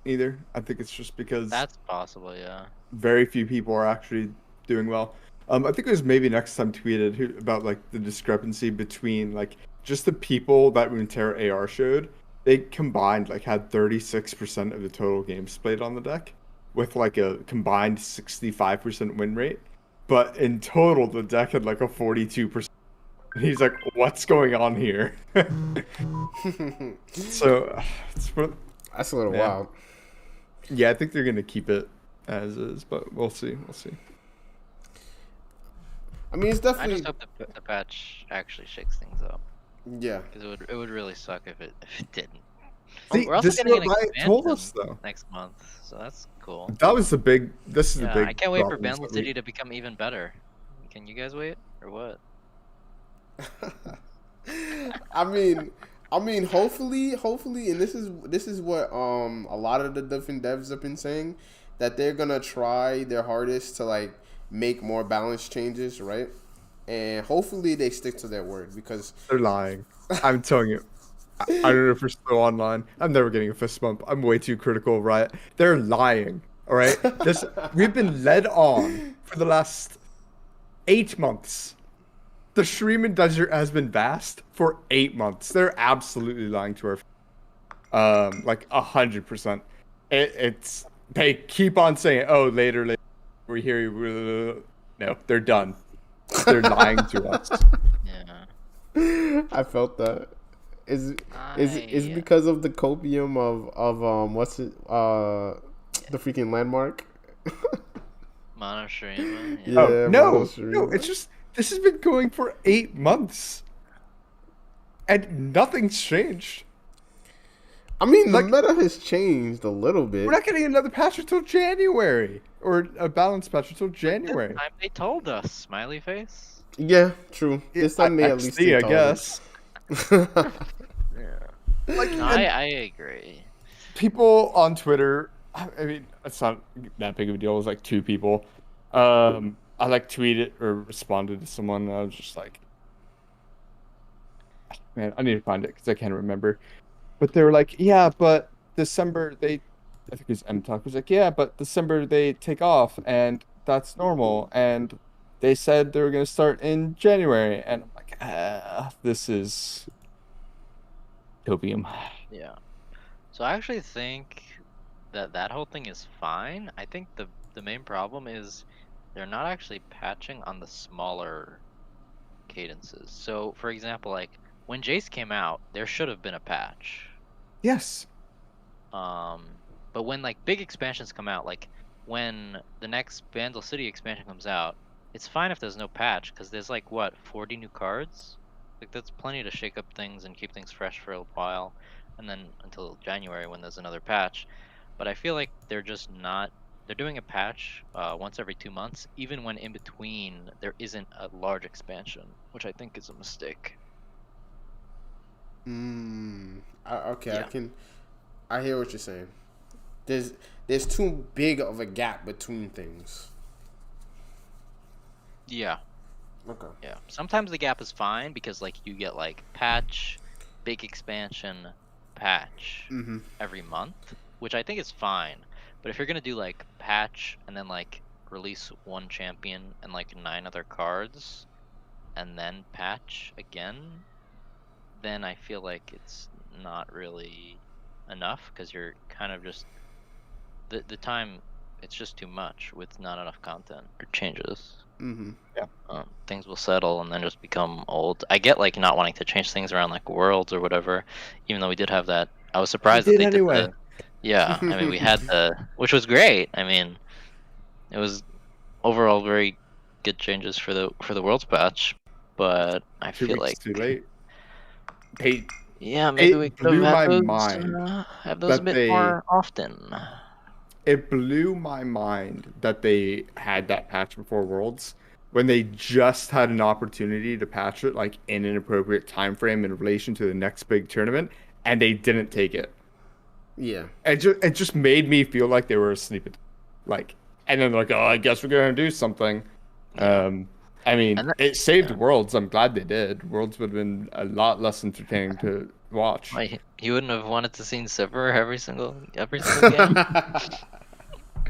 either. I think it's just because That's possible, yeah. very few people are actually doing well. I think it was maybe next time tweeted about like the discrepancy between like just the people that Runeterra AR showed. They combined like had 36% of the total games played on the deck with like a combined 65% win rate. But in total, the deck had like a 42%. And he's like, "What's going on here?" So, That's a little Yeah. wild. yeah, I think they're gonna keep it as is, but we'll see. We'll see. I mean, it's I definitely just hope the patch actually shakes things up, yeah. because it would really suck if it didn't. See, We're also this is getting what an Riot told us, expansion though. next month, so that's cool. That was the big. This is the Yeah, big. I can't wait for problem is Bandle that City to become even better. Can you guys wait, or what? I mean, hopefully, and this is what a lot of the different devs have been saying, that they're gonna try their hardest to like make more balance changes, right? And hopefully they stick to their word because they're lying. I'm telling you. I don't know if we're still online. I'm never getting a fist bump. I'm way too critical of Riot. They're lying. All right. We've been led on for the last 8 months. The Shreeman Desert has been vast for 8 months. They're absolutely lying to our like 100%. It's they keep on saying, "Oh, later, we hear you." No, they're done. They're lying to us. Yeah. I felt that. Is I because of the copium of what's it the freaking landmark? Monoshima. Yeah. Oh, no, Monoshima. it's just this has been going for 8 months, and nothing's changed. I mean, the Like, meta has changed a little bit. we're not getting another patch until January, or a balanced patch until January. This time they told us, smiley face. Yeah, true. This time they at least XD, I told guess. us. Yeah. Like, No, and I agree. people on Twitter. I mean, it's not that big of a deal. It was like 2 people. I like tweeted or responded to someone. And I was just like, man, I need to find it because I can't remember. But they were like, yeah, but December I think it was M Talk was like, yeah, but December they take off and that's normal. And they said they were gonna start in January, and I'm like, this is copium. Yeah. So I actually think that whole thing is fine. I think the main problem is they're not actually patching on the smaller cadences. So for example, like when Jace came out, there should have been a patch. Yes. But when like big expansions come out, like when the next Vandal City expansion comes out, it's fine if there's no patch because there's like what 40 new cards. Like that's plenty to shake up things and keep things fresh for a while, and then until January when there's another patch. But I feel like they're just not. They're doing a patch once every 2 months, even when in between there isn't a large expansion, which I think is a mistake. Okay, Yeah. I hear what you're saying. There's too big of a gap between things. Yeah. Okay. Yeah. Sometimes the gap is fine because like you get like patch, big expansion, patch every month, which I think is fine. But if you're gonna do like patch and then like release 1 champion and like 9 other cards, and then patch again, then I feel like it's not really enough because you're kind of just the time. It's just too much with not enough content or changes. Things will settle and then just become old. I get like not wanting to change things around like worlds or whatever, even though we did have that I was surprised They that did they did anyway. yeah, I mean, we had which was great. I mean, it was overall very good changes for the Worlds patch, but I 2 feel weeks like, too late. They yeah, maybe we it could have blew had my those mind a that bit more often. it blew my mind that they had that patch before Worlds when they just had an opportunity to patch it like in an appropriate time frame in relation to the next big tournament, and they didn't take it. Yeah. It just made me feel like they were asleep like, and then like, oh, I guess we're gonna do something. Yeah. I mean, And it saved yeah. Worlds. I'm glad they did. Worlds would have been a lot less entertaining to watch. Like, he wouldn't have wanted to see Sivir every single game.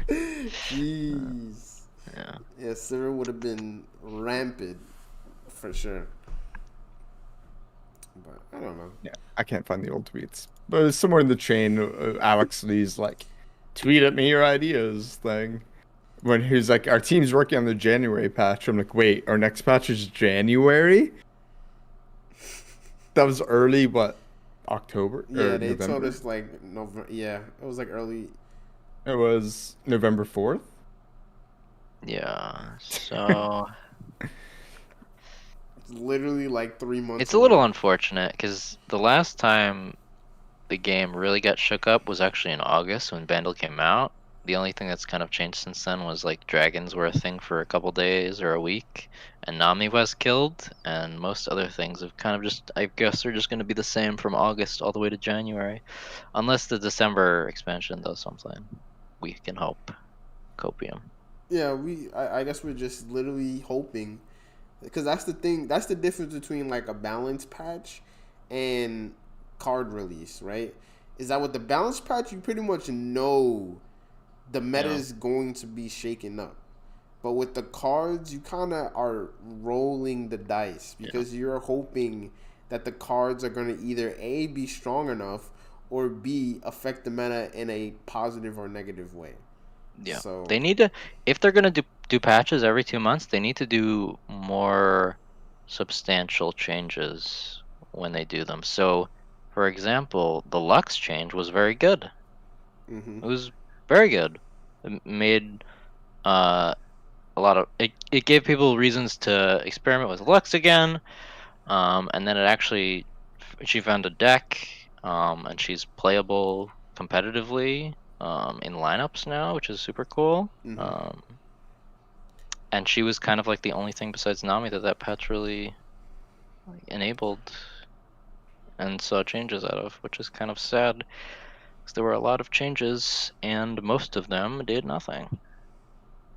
Jeez. Yeah. Yeah, Sivir would have been rampant for sure. But I don't know. Yeah, I can't find the old tweets, but it's somewhere in the chain of Alex Lee's like, tweet at me your ideas thing. When he's like, our team's working on the January patch. I'm like, wait, our next patch is January? That was early, what, October? Yeah, Or they November? told us like November. Yeah, it was like early. It was November 4th? Yeah. So It's literally like 3 months. it's a little unfortunate because the last time the game really got shook up was actually in August when Bandle came out. The only thing that's kind of changed since then was like dragons were a thing for a couple days or a week, and Nami was killed, and most other things have kind of just, I guess, they're just going to be the same from August all the way to January, unless the December expansion does something. We can hope. Copium. Yeah, I guess we're just literally hoping, because that's the thing. That's the difference between like a balance patch and card release, right? Is that with the balance patch, you pretty much know the meta is going to be shaken up. But with the cards, you kind of are rolling the dice because you're hoping that the cards are going to either A, be strong enough, or B, affect the meta in a positive or negative way. Yeah. So They need to, if they're going to do patches every 2 months, they need to do more substantial changes when they do them. So, for example, the Lux change was very good. It was very good. It made a lot of it gave people reasons to experiment with Lux again, and then it actually, she found a deck, and she's playable competitively in lineups now, which is super cool. And she was kind of like the only thing besides Nami that patch really enabled and saw changes out of, which is kind of sad. There were a lot of changes, and most of them did nothing.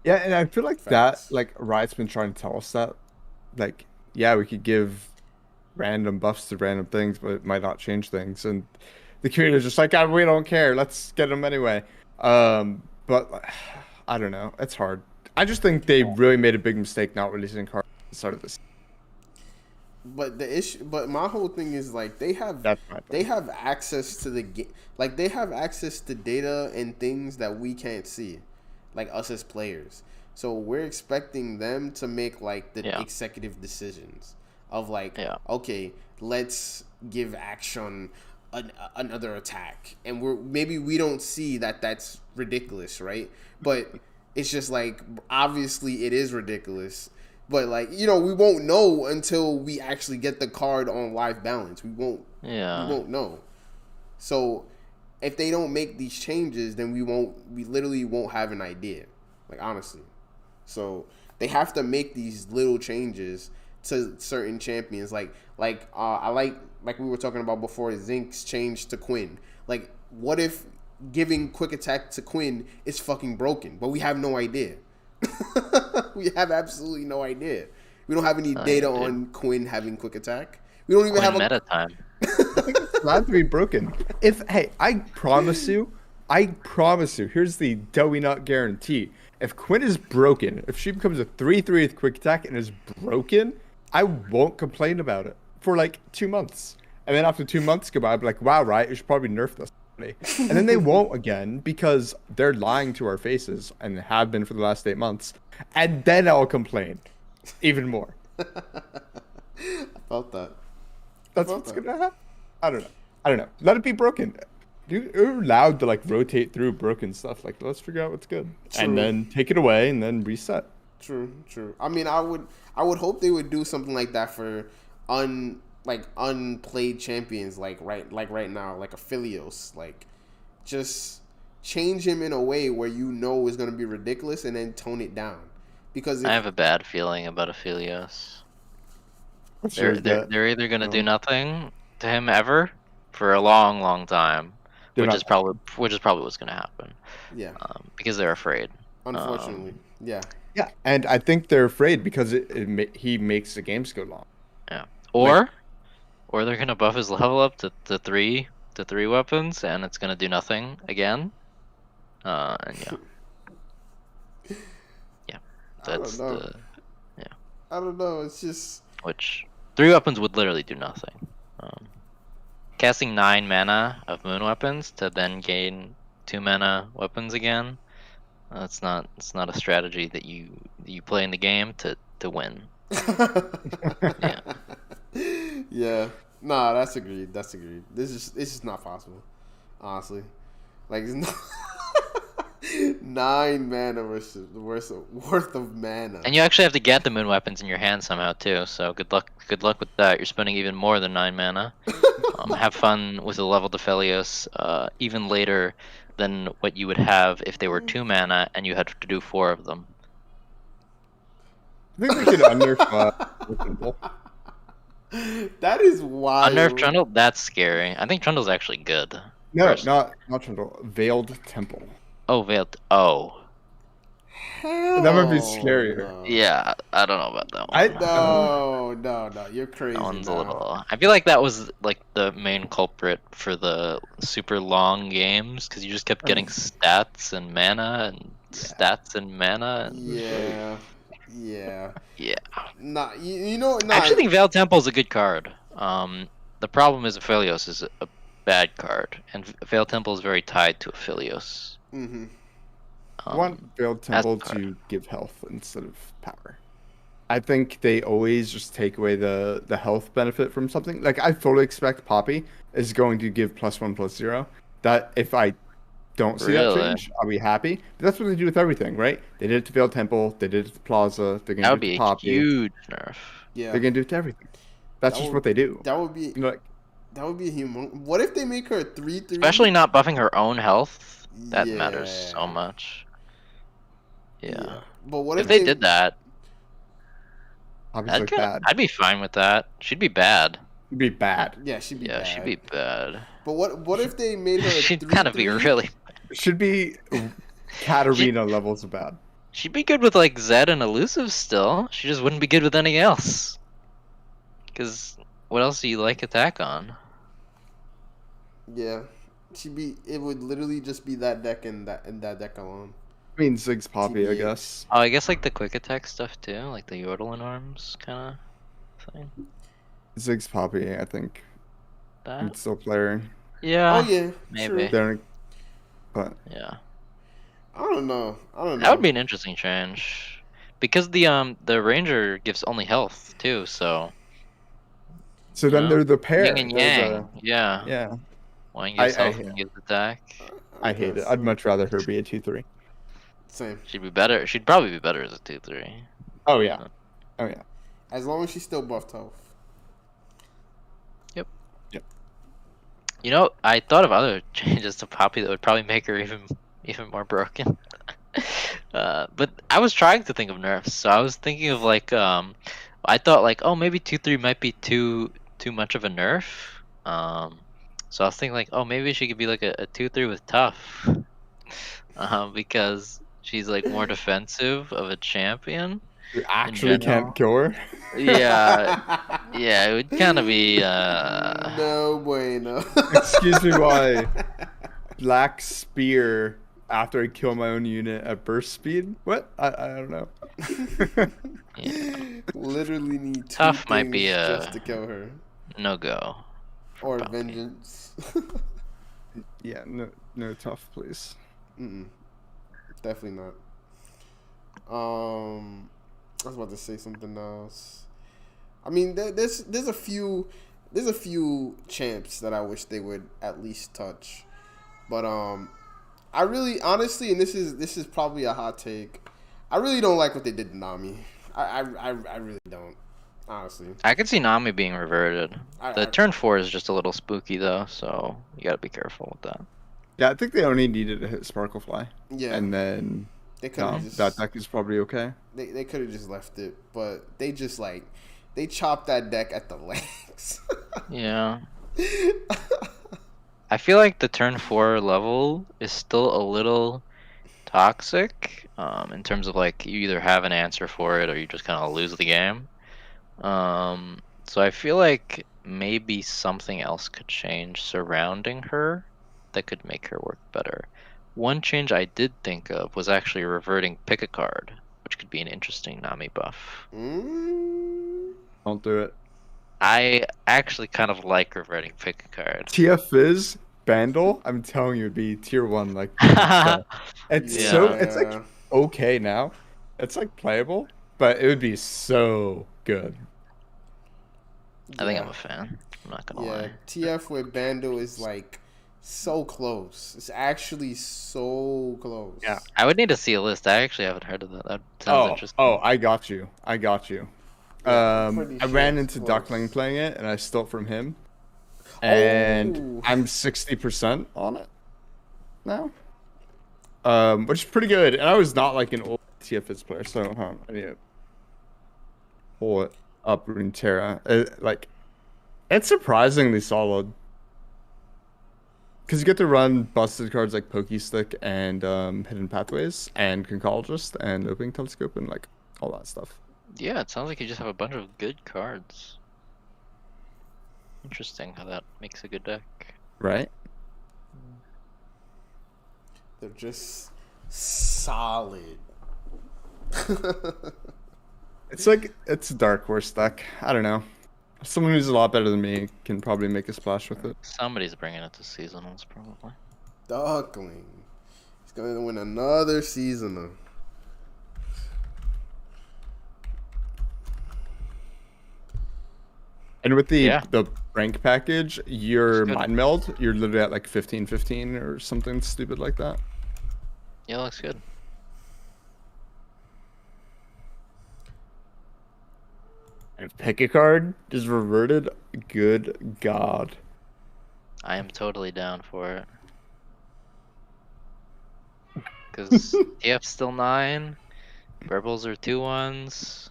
Yeah, and I feel like Facts. that, like, Riot's been trying to tell us that, like, yeah, we could give random buffs to random things, but it might not change things. And the community is just like, "Ah, we don't care. Let's get them anyway." But I don't know. It's hard. I just think they really made a big mistake not releasing cards at the start of this. But the issue, but my whole thing is like they have access to the game, like they have access to data and things that we can't see, like us as players. So we're expecting them to make like the executive decisions of like, okay, let's give action another attack, and maybe we don't see that that's ridiculous, right? But it's just like obviously it is ridiculous. But like, you know, we won't know until we actually get the card on live balance. We won't know. So if they don't make these changes, then we literally won't have an idea. Like honestly. So they have to make these little changes to certain champions. I like we were talking about before, Zinke's change to Quinn. Like, what if giving quick attack to Quinn is fucking broken, but we have no idea? We have absolutely no idea. We don't have any data on Quinn having quick attack. We don't even have a meta time. I think it's allowed to be broken. I promise you, here's the Dowie Nut guarantee. If Quinn is broken, if she becomes a 3/3 with quick attack and is broken, I won't complain about it for like 2 months. And then after 2 months go by, I'll be like, wow, right, you should probably nerf this. And then they won't again because they're lying to our faces and have been for the last 8 months. And then I'll complain even more. I felt that. That's what's gonna happen. I don't know. Let it be broken. You're allowed to like rotate through broken stuff. Like, let's figure out what's good, True. and then take it away, and then reset. True. I mean, I would hope they would do something like that for unplayed champions, like right now, like a Philios, like just change him in a way where you know is gonna be ridiculous, and then tone it down. Because I have a bad feeling about Aphelios. What's yours, that? They're either gonna do nothing to him ever for a long time, They're which not- is probably what's gonna happen. Yeah. Because they're afraid. Unfortunately, yeah. Yeah, and I think they're afraid because he makes the games go long. Yeah. Or they're gonna buff his level up to three weapons, and it's gonna do nothing again. And yeah, that's I don't know. the I don't know. It's just which 3 weapons would literally do nothing. Casting 9 mana of moon weapons to then gain 2 mana weapons again. It's not a strategy that you play in the game to win. Yeah. Yeah. Nah, that's agreed. This is not possible. Honestly. Like it's not 9 mana worth of mana. And you actually have to get the moon weapons in your hand somehow too. So good luck with that. You're spending even more than 9 mana. Have fun with a level to Felios even later than what you would have if they were 2 mana and you had to do 4 of them. I think we should unnerf Trundle. That is wild. Unnerf Trundle? That's scary. I think Trundle's actually good. No, personally. not Trundle. Veiled Temple. Oh, Veiled. Oh. Hell That might be scarier. no. Yeah, I don't know about that one. No, you're crazy. That one's now. a little. I feel like that was like the main culprit for the super long games because you just kept getting stats and mana and stats and mana. And... Yeah. Yeah. Nah, you know. Nah, I actually think Veiled Temple is a good card. The problem is Aphelios is a bad card, and Veiled Temple is very tied to Aphelios. Mm-hmm. I want Veiled Temple to give health instead of power. I think they always just take away the health benefit from something. Like, I fully expect Poppy is going to give +1/+0. That if I don't see that change, I'll be happy. But that's what they do with everything, right? They did it to Veiled Temple. They did it to Plaza. They're going to do it to Poppy. That would be a huge nerf. Yeah. They're going to do it to everything. That's just what they do. That would be... You know, like, that would be human. What if they make her a 3/3? Especially not buffing her own health. That matters so much. Yeah. But what if they did that? Poppy's bad. I'd be fine with that. She'd be bad. She'd be bad. Yeah, she'd be bad. She'd be bad. But what if they made her a She'd 3/3? kind of be really. Should be Katarina levels of bad. She'd be good with like Zed and Elusive still. She just wouldn't be good with anything else. Because what else do you like attack on? Yeah, it would literally just be that deck and that deck alone. I mean, Zig's Poppy, I TBH. guess. Oh, I guess like the quick attack stuff too, like the Yordle and Arms kind of thing. Zig's Poppy, I think. That? It's still player. Oh Yeah. yeah, maybe. True. But Yeah. I don't know. That would be an interesting change, because the Ranger gives only health too, so. then they're the pair. Yin and Yang. Yeah. Yeah. One gives health, I- one gives attack. I hate it. I'd much rather her be a 2/3. Same. She'd be better. She'd probably be better as a 2/3. Oh yeah. Oh yeah. As long as she's still buffed health. Yep. Yep. You know, I thought of other changes to Poppy that would probably make her even more broken. But I was trying to think of nerfs, so I was thinking of like I thought like, oh, maybe 2/3 might be too much of a nerf. So I was thinking like, oh, maybe she could be like a 2/3 with tough, because she's like more defensive of a champion. You actually can't kill her. Yeah, yeah, it would kind of be. No bueno. Excuse me, why? Black Spear after I kill my own unit at burst speed? What? I don't know. Yeah. Literally need two Tough might be things a just to kill her. No go. Or Poppy. vengeance. Yeah, no tough, please. Definitely not. I was about to say something else. I mean, there's a few champs that I wish they would at least touch. But I really, honestly, and this is probably a hot take. I really don't like what they did to Nami. I really don't. Honestly, I could see Nami being reverted. The I turn 4 is just a little spooky though, so you gotta be careful with that. Yeah, I think they only needed to hit Sparklefly. yeah. And then They could have that just deck is probably okay. they could have just left it, but they just they chopped that deck at the legs. Yeah. I feel like the turn 4 level is still a little toxic, in terms of like you either have an answer for it or you just kind of lose the game. So I feel like maybe something else could change surrounding her that could make her work better. One change I did think of was actually reverting pick a card, which could be an interesting Nami buff. Don't do it. I actually kind of like reverting pick a card. TF Fizz Bandle, I'm telling you, it'd be tier 1. Like, it's it's like okay now. It's like playable, but it would be so good. I think I'm a fan. I'm not gonna lie. TF with Bando is like so close. It's actually so close. Yeah. I would need to see a list. I actually haven't heard of that. That sounds interesting. Oh, I got you. Yeah, I ran into Duckling playing it, and I stole it from him. And I'm 60% on it now, which is pretty good. And I was not like an old TFS player, so I need to pull it up. Runeterra, like, it's surprisingly solid because you get to run busted cards like Pokestick and Hidden Pathways and Conchologist and Opening Telescope and like all that stuff. Yeah, it sounds like you just have a bunch of good cards. Interesting how that makes a good deck. Right? They're just solid. It's a Dark Horse deck. I don't know. Someone who's a lot better than me can probably make a splash with it. Somebody's bringing it to seasonals, probably. Duckling. He's going to win another seasonal. And with the rank package, your Mind Meld, you're literally at like 15/15 or something stupid like that. Yeah, looks good. And pick a card is reverted. Good God. I am totally down for it. Because TF's still 9. Purples are 2/1s.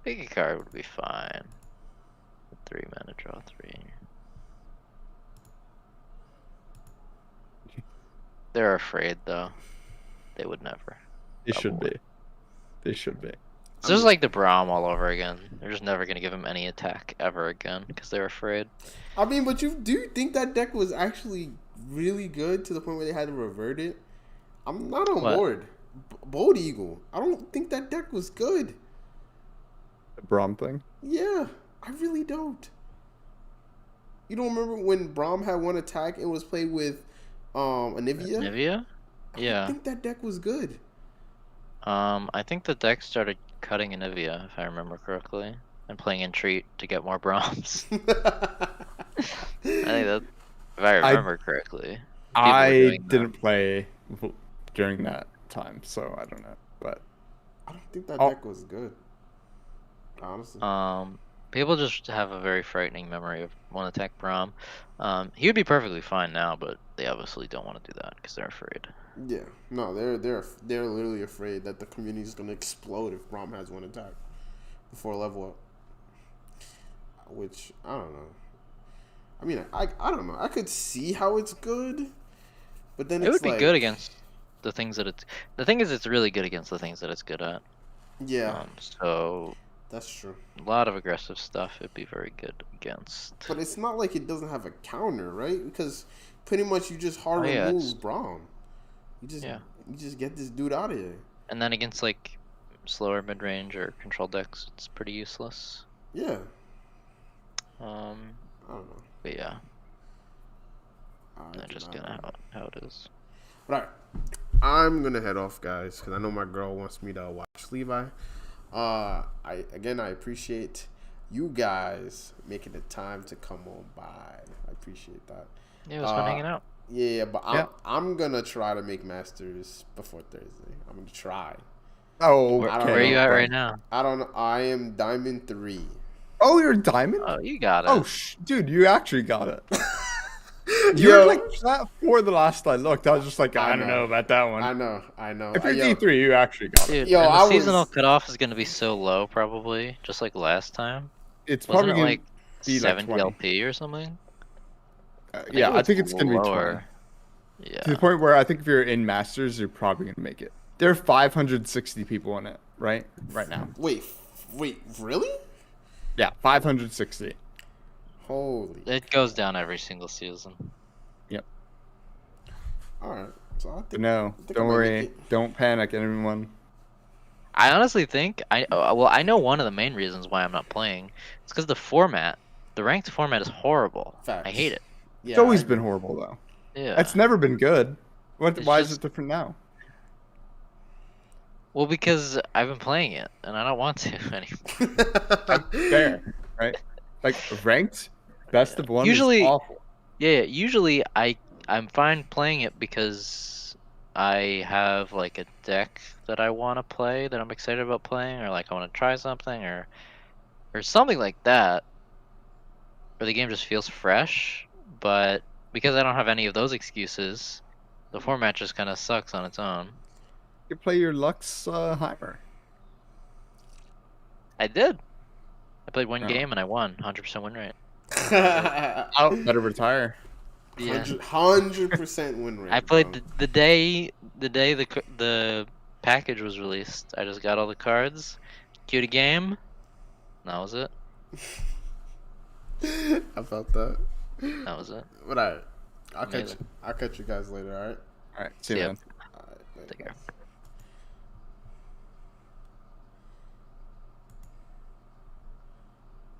Pick a card would be fine. 3 mana, draw 3. They're afraid though. They would never. They should be. They should be. It's just like the Braum all over again. They're just never gonna give him any attack ever again because they're afraid. I mean, but do you think that deck was actually really good to the point where they had to revert it? I'm not on board. Bold Eagle. I don't think that deck was good. The Braum thing? Yeah, I really don't. You don't remember when Braum had one attack and was played with Anivia? Anivia? Yeah. I think that deck was good. I think the deck started cutting Anivia, if I remember correctly, and playing Entreat to get more Braums. I think that, if I remember correctly. I didn't play during that time, so I don't know. But I don't think that deck was good. Honestly. People just have a very frightening memory of one attack Braum. He would be perfectly fine now, but they obviously don't want to do that because they're afraid. Yeah, no, they're literally afraid that the community is gonna explode if Braum has one attack before level up. Which I don't know. I mean, I don't know. I could see how it's good, but then it would be good against the things that it's. The thing is, it's really good against the things that it's good at. Yeah. So. That's true. A lot of aggressive stuff it'd be very good against. But it's not like it doesn't have a counter, right? Because pretty much you just hard remove Braum. You just get this dude out of here. And then against like slower mid range or control decks, it's pretty useless. Yeah. I don't know. But yeah. That's just how it is. But alright. I'm gonna head off, guys, because I know my girl wants me to watch Levi. I appreciate you guys making the time to come on by. I appreciate that. Yeah, it was fun hanging out. Yeah, but Yeah. I'm gonna try to make Masters before Thursday. I'm gonna try. Oh, Where, I don't where are you know, at bro. right now? I don't know. I am Diamond 3. Oh, you're diamond. Oh, you got it. Oh, dude, you actually got it. You Yo, were like that for the last I looked. I was just like, I don't know about that one. I know. If you're Yo, D3, you actually got it. Dude, Yo, and the I seasonal was- cutoff is gonna be so low, probably, just like last time. It's Wasn't probably it gonna like be like 70 20. LP or something? Yeah, I think was it's gonna be 20. lower. To Yeah. the point where I think if you're in Masters, you're probably gonna make it. There are 560 people in it, right now. wait, really? Yeah, 560. Holy. It goes down every single season. Yep. All right. So I But think. no, I think I don't might worry. make it. Don't panic, everyone. I honestly think I know one of the main reasons why I'm not playing. It's because the ranked format is horrible. Facts. I hate it. Yeah, It's always I been agree. horrible though. Yeah. It's never been good. It's Why is just- it different now? Well, because I've been playing it and I don't want to anymore. Fair, right? Like ranked, best of one Usually- is awful. Yeah, usually I'm fine playing it because I have like a deck that I want to play that I'm excited about playing, or like I want to try something, or something like that. Or the game just feels fresh, but because I don't have any of those excuses, the format just kind of sucks on its own. You play your Lux Heimer. I did. I played one Oh. game and I won 100% win rate. Oh, better retire. Yeah. 100% win rate. I played bro. the day the package was released. I just got all the cards, queued a game, and that was it. I felt that. That was it. But I'll catch Amazing. you guys later. All right. All right, see you, See ya. man. All right. Take care.